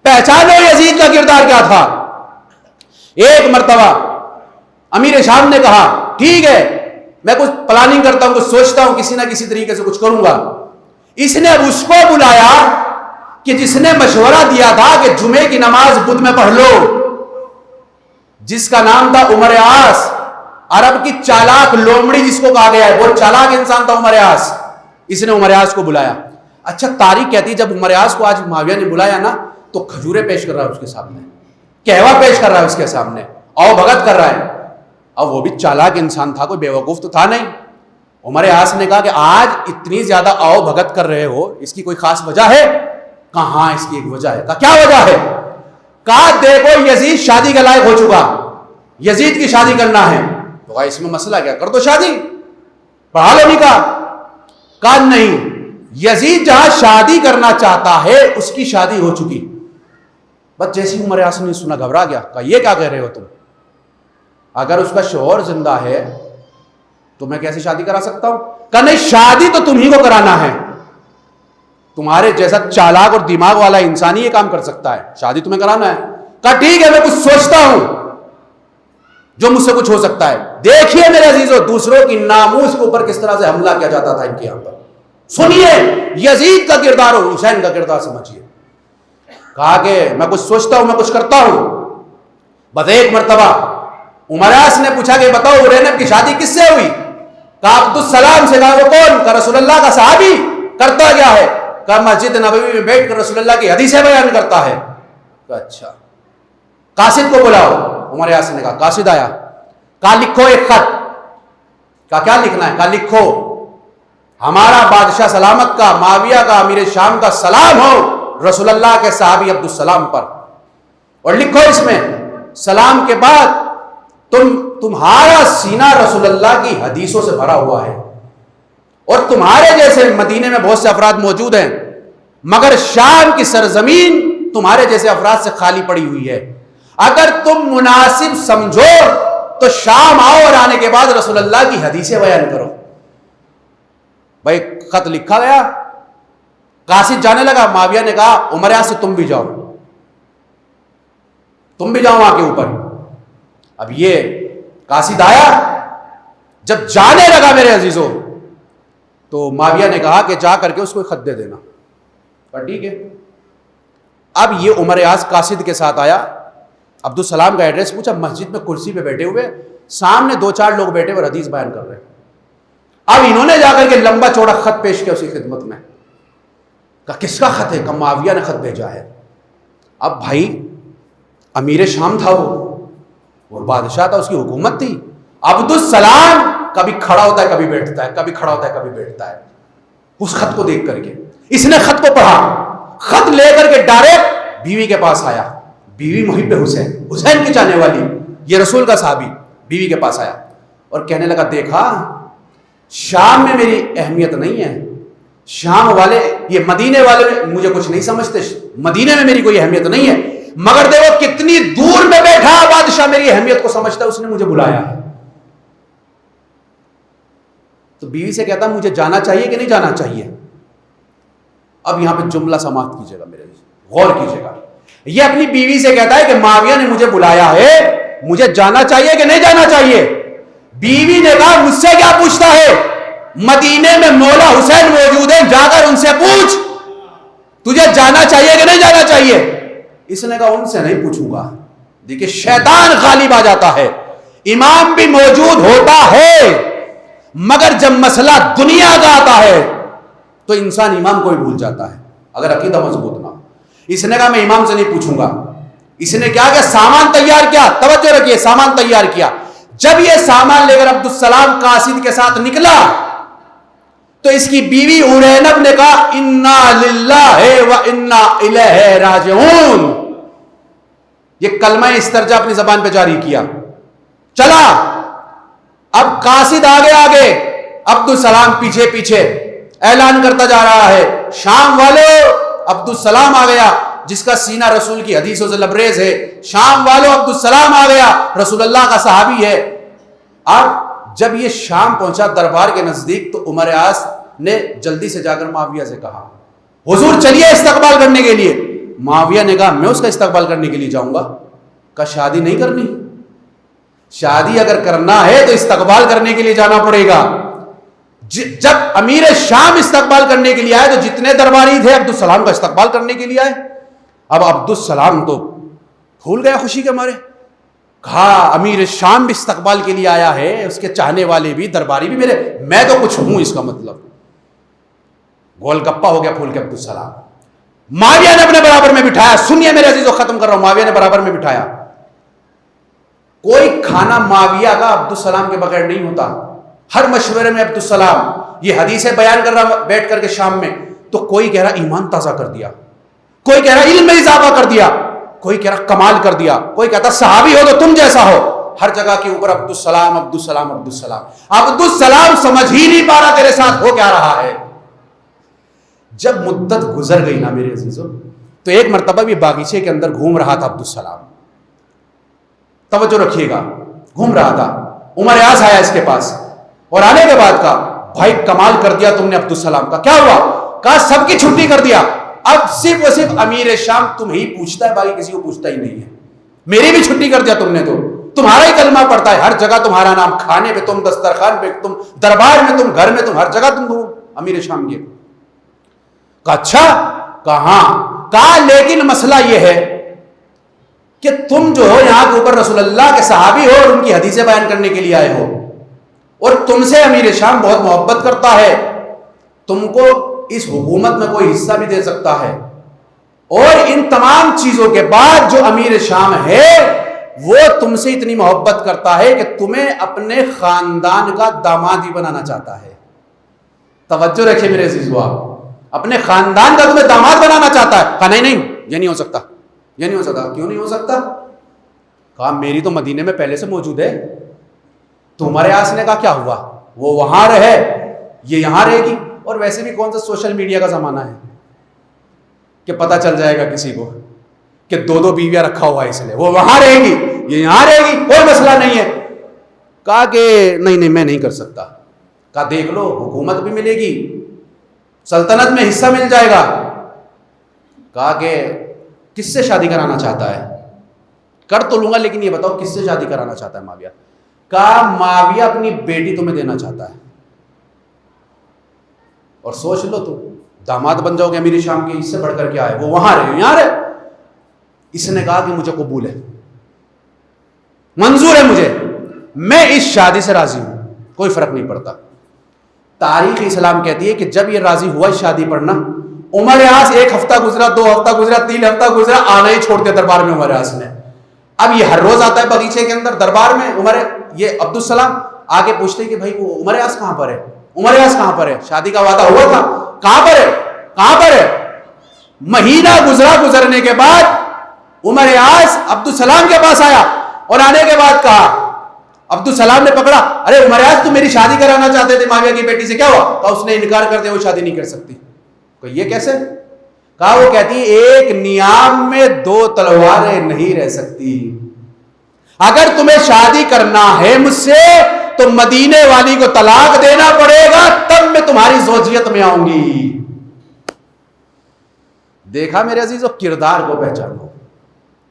پہچانو یزید کا کردار کیا تھا. ایک مرتبہ امیر شام نے کہا ٹھیک ہے میں کچھ پلاننگ کرتا ہوں, کچھ سوچتا ہوں, کسی نہ کسی طریقے سے کچھ کروں گا. اس نے اب اس کو بلایا کہ جس نے مشورہ دیا تھا کہ جمعے کی نماز بدھ میں پڑھ لو, جس کا نام تھا عمر عاص, عرب کی چالاک لومڑی جس کو کہا گیا ہے, بہت چالاک انسان تھا عمر عاص. اس نے عمر عاص کو بلایا. اچھا تاریخ کہتی ہے جب عمر عاص کو آج معاویہ نے بلایا نا تو کھجورے پیش کر رہا ہے اس کے سامنے, کہوا پیش کر رہا ہے اس کے سامنے, آؤ بھگت کر رہا ہے. اب وہ بھی چالاک انسان تھا, کوئی بیوقوف تو تھا نہیں. عمر عاص نے کہا کہ آج اتنی زیادہ آؤ بھگت کر رہے ہو, اس کی کوئی خاص وجہ ہے؟ کہاں اس کی ایک وجہ ہے. کہا کیا وجہ ہے؟ کہا دیکھو یزید شادی کے لائق ہو چکا, یزید کی شادی کرنا ہے. تو کہا اس میں مسئلہ کیا, کر دو شادی, پڑھا لو نکاح. کہا نہیں, یزید جہاں شادی کرنا چاہتا ہے اس کی شادی ہو چکی. بس جیسی عمر عاص نے سنا گھبرا گیا. کہا یہ کیا کہہ رہے ہو تم, اگر اس کا شوہر زندہ ہے تو میں کیسے شادی کرا سکتا ہوں؟ کہا نہیں شادی تو تم ہی کو کرانا ہے, تمہارے جیسا چالاک اور دماغ والا انسان ہی یہ کام کر سکتا ہے, شادی تمہیں کرانا ہے. کہا ٹھیک ہے میں کچھ سوچتا ہوں جو مجھ سے کچھ ہو سکتا ہے. دیکھیے میرے عزیزو دوسروں کی ناموس کے اوپر کس طرح سے حملہ کیا جاتا تھا ان کے یہاں پر. سنیے یزید کا کردار اور حسین کا کردار سمجھیے. کہا کہ میں کچھ سوچتا ہوں, میں کچھ کرتا ہوں. بس ایک مرتبہ عمر عاص نے پوچھا کہ بتاؤ ارینب کی شادی کس سے ہوئی؟ کہا عبدالسلام سے. کہا وہ کون؟ کہا رسول اللہ کا صحابی. کرتا کیا ہے؟ کہا مسجد نبوی میں بیٹھ کر رسول اللہ کی حدیثیں بیان کرتا ہے. کہا اچھا قاصد کو بلاؤ. عمر عاص نے کہا قاصد آیا. کہا لکھو ایک خط. کہا کیا لکھنا ہے؟ کہا لکھو ہمارا بادشاہ سلامت کا, معاویہ کا, امیر شام کا سلام ہو رسول اللہ کے صحابی عبدالسلام پر, اور لکھو اس میں سلام کے بعد تمہارا سینہ رسول اللہ کی حدیثوں سے بھرا ہوا ہے, اور تمہارے جیسے مدینے میں بہت سے افراد موجود ہیں, مگر شام کی سرزمین تمہارے جیسے افراد سے خالی پڑی ہوئی ہے. اگر تم مناسب سمجھو تو شام آؤ اور آنے کے بعد رسول اللہ کی حدیثیں بیان کرو. بھائی خط لکھا گیا, قاصد جانے لگا. معاویہ نے کہا عمر عاص سے تم بھی جاؤ, تم بھی جاؤ وہاں کے اوپر. اب یہ قاصد آیا, جب جانے لگا میرے عزیزو تو معاویہ نے کہا کہ جا کر کے اس کو خط دے دینا. پر ٹھیک ہے. اب یہ عمر عاص قاصد کے ساتھ آیا, عبدالسلام کا ایڈریس پوچھا, مسجد میں کرسی پہ بیٹھے ہوئے, سامنے 2-4 لوگ بیٹھے ہوئے حدیث بیان کر رہے ہیں. اب انہوں نے جا کر کے لمبا چوڑا خط پیش کیا اسی خدمت میں. کہا کس کا خط ہے؟ کہا معاویہ نے خط بھیجا ہے. اب بھائی امیر شام تھا, وہ بادشاہ تھا, اس کی حکومت تھی. عبدالسلام کبھی کھڑا ہوتا ہے کبھی بیٹھتا ہے, کبھی کھڑا ہوتا ہے کبھی بیٹھتا ہے. اس خط کو دیکھ کر کے اس نے خط کو پڑھا, خط لے کر کے ڈائریکٹ بیوی کے پاس آیا. بیوی محب حسین, حسین کی چاہنے والی, یہ رسول کا صحابی بیوی کے پاس آیا اور کہنے لگا دیکھا شام میں میری اہمیت نہیں ہے, شام والے یہ مدینے والے مجھے کچھ نہیں سمجھتے, مدینے میں میری کوئی اہمیت نہیں ہے, مگر دیکھو کتنی دور میں بیٹھا بادشاہ میری اہمیت کو سمجھتا ہے, اس نے مجھے بلایا ہے. تو بیوی سے کہتا مجھے جانا چاہیے کہ نہیں جانا چاہیے. اب یہاں پہ جملہ سماعت کیجیے گا میرے, غور کیجیے گا. یہ اپنی بیوی سے کہتا ہے کہ معاویہ نے مجھے بلایا ہے, مجھے جانا چاہیے کہ نہیں جانا چاہیے. بیوی نے کہا مجھ سے کیا پوچھتا ہے, مدینے میں مولا حسین موجود ہیں, جا کر ان سے پوچھ تجھے جانا چاہیے کہ نہیں جانا چاہیے. اس نے کہا ان سے نہیں پوچھوں گا. دیکھیں شیطان غالب آ جاتا ہے, امام بھی موجود ہوتا ہے, مگر جب مسئلہ دنیا کا آتا ہے تو انسان امام کو بھی بھول جاتا ہے اگر عقیدہ مضبوط نہ ہو. اس نے کہا میں امام سے نہیں پوچھوں گا. اس نے کیا کہ سامان تیار کیا, توجہ رکھیے, سامان تیار کیا. جب یہ سامان لے کر عبدالسلام قاصد کے ساتھ نکلا تو اس کی بیوی ارینب نے کہا انا للہ و انا الیہ راجعون. یہ کلمہ استرجاع اپنی زبان پہ جاری کیا. چلا اب قاصد آگے آگے, عبدالسلام پیچھے پیچھے, اعلان کرتا جا رہا ہے شام والے عبدالسلام آ گیا. جس کا سینہ رسول کی حدیثوں سے لبریز ہے. شام والوں عبدالسلام آ گیا, رسول اللہ کا صحابی ہے. اب جب یہ شام پہنچا دربار کے نزدیک تو عمر عاص نے جلدی سے جا کر معاویہ سے کہا حضور چلیے استقبال کرنے کے لیے. معاویہ نے کہا میں اس کا استقبال کرنے کے لیے جاؤں گا؟ کہا شادی نہیں کرنی, شادی اگر کرنا ہے تو استقبال کرنے کے لیے جانا پڑے گا. جب امیر شام استقبال کرنے کے لیے آئے تو جتنے درباری تھے عبدالسلام کا استقبال کرنے کے لیے آئے. اب عبدالسلام تو پھول گیا خوشی کے مارے. کہا امیر شام بھی استقبال کے لیے آیا ہے, اس کے چاہنے والے بھی, درباری بھی میرے, میں تو کچھ ہوں. اس کا مطلب گول گپا ہو گیا پھول کے عبدالسلام. معاویہ نے اپنے برابر میں بٹھایا. سنیے میرے عزیزو, ختم کر رہا ہوں. معاویہ نے برابر میں بٹھایا. کوئی کھانا معاویہ کا عبدالسلام کے بغیر نہیں ہوتا. ہر مشورے میں عبدالسلام یہ حدیثیں بیان کر رہا بیٹھ کر کے شام میں, تو کوئی کہہ رہا ایمان تازہ کر دیا, کوئی کہہ رہا علم میں اضافہ کر دیا, کوئی کہہ رہا کمال کر دیا, کوئی کہتا صحابی ہو تو تم جیسا ہو. ہر جگہ کے اوپر عبدالسلام عبدالسلام عبدالسلام. عبدالسلام سمجھ ہی نہیں پا رہا تیرے ساتھ ہو کیا رہا ہے. جب مدت گزر گئی نا میرے عزیزو, تو ایک مرتبہ بھی باغیچے کے اندر گھوم رہا تھا عبدالسلام. توجہ رکھیے گا, گھوم رہا تھا. عمر عاص آیا اس کے پاس, اور آنے کے بعد کہا بھائی کمال کر دیا تم نے عبدالسلام کا. کیا ہوا؟ کہا سب کی چھٹی کر دیا, اب صرف اور صرف امیر شام تم ہی پوچھتا ہے, باقی کسی کو پوچھتا ہی نہیں ہے. میری بھی چھٹی کر دیا تم نے, تو تمہارا ہی کلمہ پڑتا ہے, ہر جگہ تمہارا نام, کھانے پہ تم, دسترخوان پہ تم, دربار میں تم, گھر میں تم, ہر جگہ تم امیر شام کے. کہا اچھا, کہاں؟ کہا لیکن مسئلہ یہ ہے کہ تم جو ہو یہاں کے اوپر رسول اللہ کے صحابی ہو اور ان کی حدیثیں بیان کرنے کے لیے آئے ہو, اور تم سے امیر شام بہت محبت کرتا ہے, تم کو اس حکومت میں کوئی حصہ بھی دے سکتا ہے, اور ان تمام چیزوں کے بعد جو امیر شام ہے وہ تم سے اتنی محبت کرتا ہے کہ تمہیں اپنے خاندان کا داماد ہی بنانا چاہتا ہے. توجہ رکھیں میرے عزیزو, آپ اپنے خاندان کا تمہیں داماد بنانا چاہتا ہے. کہا نہیں یہ نہیں ہو سکتا, یہ نہیں ہو سکتا. کیوں نہیں ہو سکتا؟ کہا میری تو مدینے میں پہلے سے موجود ہے. تمہارے عاص نے کہا کیا ہوا, وہ وہاں رہے, یہ یہاں رہے گی. اور ویسے بھی کون سا سوشل میڈیا کا زمانہ ہے کہ پتہ چل جائے گا کسی کو کہ دو دو بیویاں رکھا ہوا ہے, اس لیے وہ وہاں رہے گی, یہ یہاں رہے گی, کوئی مسئلہ نہیں ہے. کہا کہ نہیں میں نہیں کر سکتا. کہا دیکھ لو, حکومت بھی ملے گی, سلطنت میں حصہ مل جائے گا. کہا کہ کس سے شادی کرانا چاہتا ہے؟ کر تو لوں گا لیکن یہ بتاؤ کس سے شادی کرانا چاہتا ہے معاویہ؟ کہا معاویہ اپنی بیٹی تمہیں دینا چاہتا ہے, اور سوچ لو تم داماد بن جاؤ گے امیر شام کے, اس سے بڑھ کر کیا ہے, وہ وہاں رہے یہاں رہے. اس نے کہا کہ مجھے قبول ہے, منظور ہے مجھے, میں اس شادی سے راضی ہوں, کوئی فرق نہیں پڑتا. تاریخ اسلام کہتی ہے کہ جب یہ راضی ہوا اس شادی پر نا, عمر عاص 1 ہفتہ گزرا, 2 ہفتہ گزرا, 3 ہفتہ گزرا, آنا ہی چھوڑ دیا دربار میں عمر عاص نے. اب یہ ہر روز آتا ہے باغیچے کے اندر دربار میں. یہ عبدالسلام آگے پوچھتے کہ بھائی وہ عمر عاص کہاں پر ہے, عمر عاص کہاں پر ہے, شادی کا وعدہ ہوا تھا, کہاں پر ہے, کہاں پر ہے. مہینہ گزرنے کے بعد عمر عاص عبدالسلام کے پاس آیا, اور آنے کے بعد کہا, عبدالسلام نے پکڑا, ارے عمر عاص تم میری شادی کرانا چاہتے تھے معاویہ کی بیٹی سے, کیا ہوا؟ کہا اس نے انکار کر دیا, وہ شادی نہیں کر سکتی. کہ یہ کیسے؟ کہا وہ کہتی ایک نیام میں 2 تلواریں نہیں رہ سکتی. اگر تمہیں شادی کرنا ہے مجھ سے تو مدینے والی کو طلاق دینا پڑے گا, تب میں تمہاری زوجیت میں آؤں گی. دیکھا میرے عزیزو, کردار کو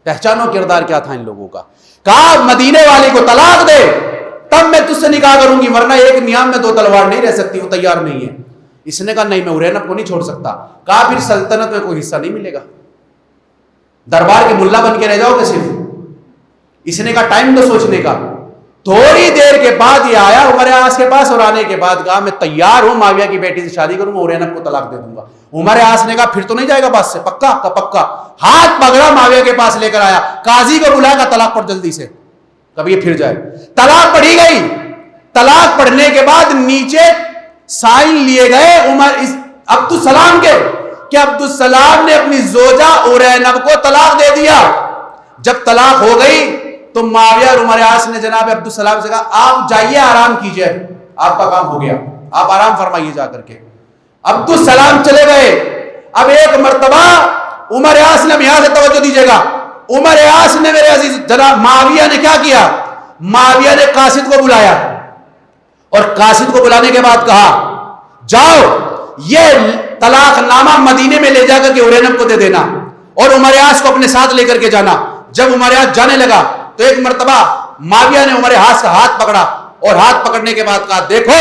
پہچانو کردار کیا تھا ان لوگوں کا. کہا مدینے والی کو طلاق دے تب میں تجھ سے نکاح کروں گی, ورنہ ایک نیام میں 2 تلوار نہیں رہ سکتی. وہ تیار نہیں ہے. اس نے کہا نہیں میں ارینب کو نہیں چھوڑ سکتا. کہا پھر سلطنت میں کوئی حصہ نہیں ملے گا, دربار کے ملا بن کے رہ جاؤ گے صرف. اس نے کہا ٹائم دو سوچنے کا. تھوڑی دیر کے بعد یہ آیا عمر عاص کے پاس, اور آنے کے بعد کہا میں تیار ہوں معاویہ کی بیٹی سے شادی کروں گا, ارینب کو طلاق دے دوں گا. عمر عاص نے کہا پھر تو نہیں جائے گا بات سے, پکا کا پکا. ہاتھ پکڑا, معاویہ کے پاس لے کر آیا, قاضی کو بلایا, کا طلاق پڑھ جلدی سے, کبھی یہ پھر جائے. طلاق پڑھی گئی. طلاق پڑھنے کے بعد نیچے سائن لیے گئے عبدالسلام کے, کہ عبدالسلام نے اپنی زوجہ ارینب کو طلاق دے دیا. جب طلاق ہو گئی تو معاویہ اور عمر عاص نے جناب عبدالسلام سے کہا آپ جائیے آرام کیجئے, آپ کا کام ہو گیا, آپ آرام فرمائیے جا کر کے. عبدالسلام چلے گئے. اب ایک مرتبہ عمر عاص نے یہاں سے توجہ دیجیے گا، عمر عاص نے میرے عزیز جناب معاویہ نے کیا کیا؟ معاویہ نے قاصد کو بلایا اور قاصد کو بلانے کے بعد کہا جاؤ یہ طلاق نامہ مدینے میں لے جا کر کے ارینب کو دے دینا اور عمر عاص کو اپنے ساتھ لے کر کے جانا۔ جب عمر عاص جانے لگا تو ایک مرتبہ معاویہ نے عمر عاص کا ہاتھ پکڑا اور ہاتھ پکڑنے کے بعد کہا دیکھو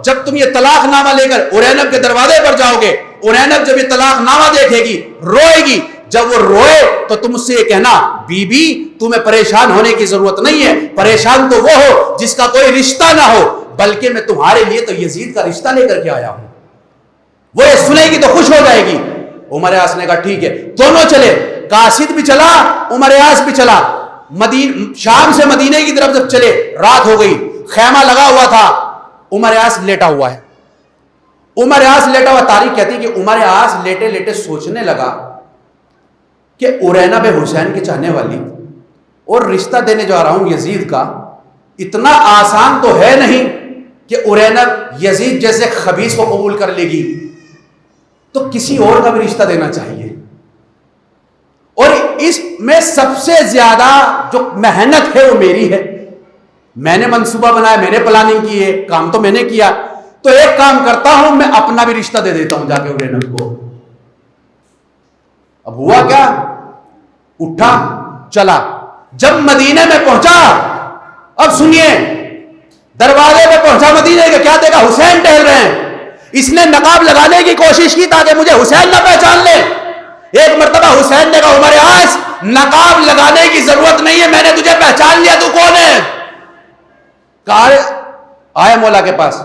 جب تم یہ طلاق نامہ لے کر ارینب کے دروازے پر جاؤ گے، ارینب جب یہ طلاق نامہ دیکھے گی روئے گی، جب وہ روئے تو تم اس سے یہ کہنا بی بی تمہیں پریشان ہونے کی ضرورت نہیں ہے، پریشان تو وہ ہو جس کا کوئی رشتہ نہ ہو، بلکہ میں تمہارے لیے تو یزید کا رشتہ لے کر کے آیا ہوں، وہ یہ سنے گی تو خوش ہو جائے گی۔ عمر عاص نے کہا ٹھیک ہے، دونوں چلے، قاصد بھی چلا عمر عاص بھی چلا، شام سے مدینے کی طرف جب چلے رات ہو گئی، خیمہ لگا ہوا تھا، عمر عاص لیٹا ہوا ہے، عمر عاص لیٹا ہوا، تاریخ کہتی ہے کہ عمر عاص لیٹے لیٹے سوچنے لگا کہ ارینب حسین کی چاہنے والی اور رشتہ دینے جا رہا ہوں یزید کا، اتنا آسان تو ہے نہیں کہ ارینب یزید جیسے خبیث کو قبول کر لے گی، تو کسی اور کا بھی رشتہ دینا چاہیے، اور اس میں سب سے زیادہ جو محنت ہے وہ میری ہے، میں نے منصوبہ بنایا، میں نے پلاننگ کی ہے، کام تو میں نے کیا، تو ایک کام کرتا ہوں میں اپنا بھی رشتہ دے دیتا ہوں جا کے ارینب کو۔ اب ہوا کیا، اٹھا چلا، جب مدینے میں پہنچا، اب سنیے دروازے پہ پہنچا مدینے کے، کیا دیکھا حسین ٹہل رہے ہیں، اس نے نقاب لگانے کی کوشش کی تاکہ مجھے حسین نہ پہچان لے، ایک مرتبہ حسین نے کہا عمر عاص نقاب لگانے کی ضرورت نہیں ہے، میں نے تجھے پہچان لیا، تو کون ہے؟ کہا آئے مولا کے پاس،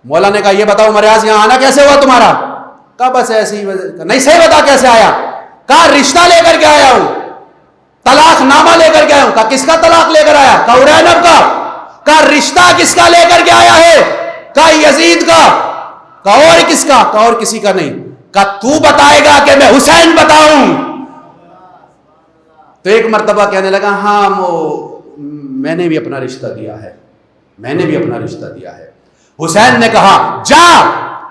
مولا نے کہا یہ بتاؤ عمر عاص یہاں آنا کیسے ہوا تمہارا؟ کہا بس ایسے ہی، نہیں صحیح بتا کیسے آیا؟ کہا رشتہ لے کر کے آیا ہوں، طلاق نامہ لے کر کے آیا ہوں۔ کہا کس کا طلاق لے کر آیا؟ کہا ارینب کا۔ کہا رشتہ کس کا لے کر کے آیا ہے؟ کہا یزید کا۔ کہا اور کس کا؟ کہا اور کسی کا نہیں۔ کہا تو بتائے گا کہ میں حسین بتاؤں؟ تو ایک مرتبہ کہنے لگا ہاں میں نے بھی اپنا رشتہ دیا ہے، میں نے بھی اپنا رشتہ دیا ہے۔ حسین نے کہا جا،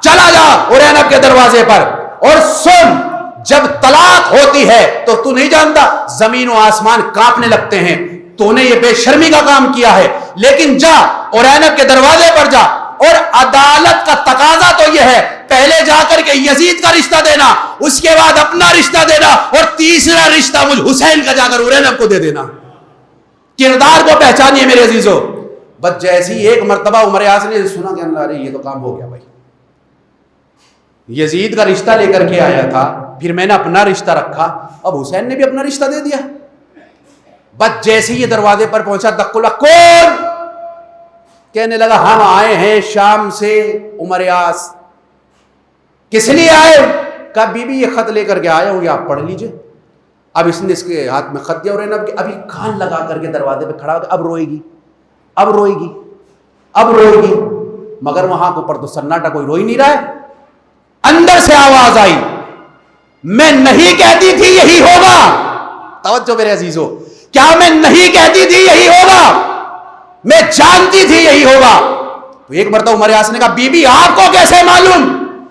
چلا جا ارینب کے دروازے پر اور سن، جب طلاق ہوتی ہے تو تو نہیں جانتا زمین و آسمان کانپنے لگتے ہیں، تو نے یہ بے شرمی کا کام کیا ہے، لیکن جا ارینب کے دروازے پر جا، اور عدالت کا تقاضا تو یہ ہے پہلے جا کر کے یزید کا رشتہ دینا، اس کے بعد اپنا رشتہ دینا، اور تیسرا رشتہ مجھ حسین کا جا کر ارینب کو دے دینا۔ کردار کو پہچانیے میرے عزیزو۔ بس جیسی ایک مرتبہ عمر عاص نے سنا کہ اللہ یہ تو کام ہو گیا بھائی، یزید کا رشتہ لے کر کے آیا تھا، پھر میں نے اپنا رشتہ رکھا، اب حسین نے بھی اپنا رشتہ دے دیا۔ بس جیسے یہ دروازے پر پہنچا دقلا کون؟ کہنے لگا ہم آئے ہیں شام سے عمر عاص۔ کس لیے آئے؟ کہا بی بی یہ خط لے کر کے آیا ہوں، یہ آپ پڑھ لیجئے۔ اب اس نے اس کے ہاتھ میں خط دیا، اور ابھی کان لگا کر کے دروازے پہ کھڑا ہو گیا، اب روئے گی، اب روئے گی، اب روئے گی، مگر وہاں کے اوپر تو سناٹا، کوئی رو ہی نہیں رہا ہے۔ اندر سے آواز آئی میں نہیں کہتی تھی یہی ہوگا۔ توجہ میرے عزیزو، کیا میں نہیں کہتی تھی یہی ہوگا؟ میں جانتی تھی یہی ہوگا۔ تو ایک مرتبہ عمر عاص نے کہا بی بی آپ کو کیسے معلوم؟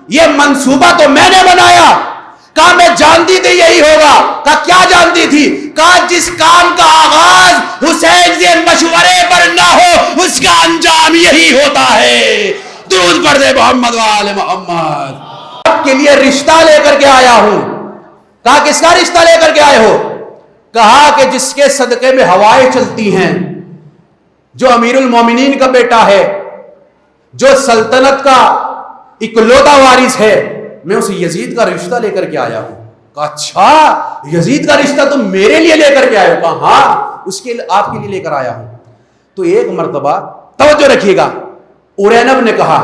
یہ منصوبہ تو میں نے بنایا۔ کہا میں جانتی تھی یہی ہوگا۔ کہا کیا جانتی تھی؟ کہا جس کام کا آغاز حسین سے مشورے پر نہ ہو اس کا انجام یہی ہوتا ہے۔ درود پڑھ دے محمد و آل محمد۔ آپ کے لیے رشتہ لے کر کے آیا ہوں۔ کہا کس کا رشتہ لے کر کے آئے ہو؟ کہا کہ جس کے صدقے میں ہوائیں چلتی ہیں، جو امیر المومنین کا بیٹا ہے، جو سلطنت کا اکلوتا وارث ہے، میں اسے یزید کا رشتہ لے کر کے آیا ہوں۔ کہا اچھا یزید کا رشتہ تم میرے لیے لے کر کے آئے ہو؟ کہا ہاں اس کے آپ کے لیے لے کر آیا ہوں۔ تو ایک مرتبہ توجہ رکھیے گا، ارینب نے کہا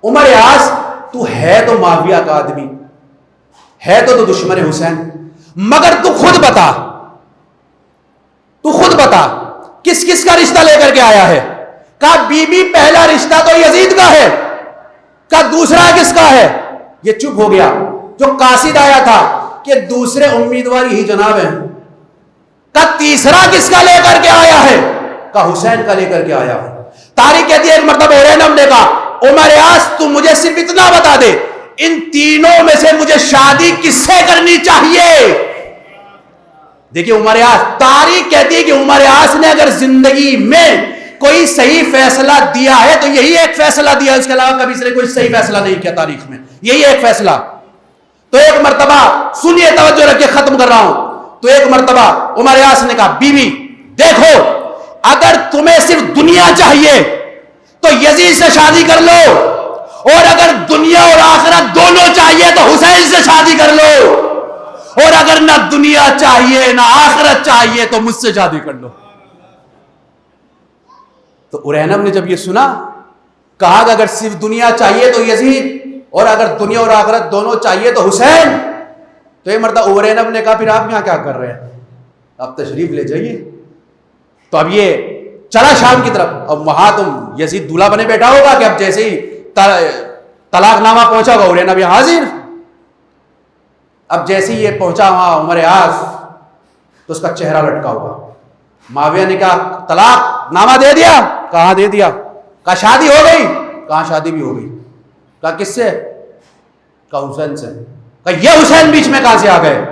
عمر عاص تو ہے تو معاویہ کا آدمی ہے، تو دشمن حسین، مگر تو خود بتا، تو خود بتا کس کس کا رشتہ لے کر کے آیا ہے؟ کہا بی بی پہلا رشتہ تو یزید کا ہے۔ کہا دوسرا کس کا ہے؟ یہ چپ ہو گیا۔ جو قاصد آیا تھا کہ دوسرے امیدوار یہی جناب ہیں۔ کہا تیسرا کس کا لے کر کے آیا ہے؟ کہا حسین کا لے کر کے آیا ہوں۔ تاریخ کہتی ہے ایک مرتبہ ارینب نے کہا عمر عاص تو مجھے صرف اتنا بتا دے ان تینوں میں سے مجھے شادی کس سے کرنی چاہیے؟ دیکھیے عمر یاس، تاریخ کہتی ہے کہ عمر یاس نے اگر زندگی میں کوئی صحیح فیصلہ دیا ہے تو یہی ایک فیصلہ دیا، اس کے علاوہ کبھی اس نے کوئی صحیح فیصلہ نہیں کیا تاریخ میں، یہی ایک فیصلہ. تو ایک مرتبہ سنیے، توجہ رکھ کے ختم کر رہا ہوں. تو ایک مرتبہ عمر یاس نے کہا بیوی دیکھو اگر تمہیں صرف دنیا چاہیے تو یزید سے شادی کر لو، اور اگر دنیا اور آخرت دونوں چاہیے تو حسین سے شادی کر لو، اور اگر نہ دنیا چاہیے نہ آخرت چاہیے تو مجھ سے شادی کر لو. تو ارینب نے جب یہ سنا، کہا کہ اگر صرف دنیا چاہیے تو یزید، اور اگر دنیا اور آخرت دونوں چاہیے تو حسین. تو یہ مرتبہ ارینب نے کہا پھر آپ یہاں کیا کر رہے ہیں، آپ تشریف لے جائیے. تو اب یہ چلا شام کی طرف. اب وہاں تم یزید دولہا بنے بیٹھا ہوگا کہ اب جیسے ہی طلاق نامہ پہنچا ہوگا ارینب یہ حاضر. اب جیسے ہی یہ پہنچا وہاں عمر یاس تو اس کا چہرہ لٹکا ہوا. معاویہ نے کہا طلاق نامہ دے دیا؟ کہاں دے دیا. کہا شادی ہو گئی؟ کہاں شادی بھی ہو گئی. کہا کس سے؟ کہا حسین سے. کہا یہ حسین بیچ میں کہاں سے آ گئے؟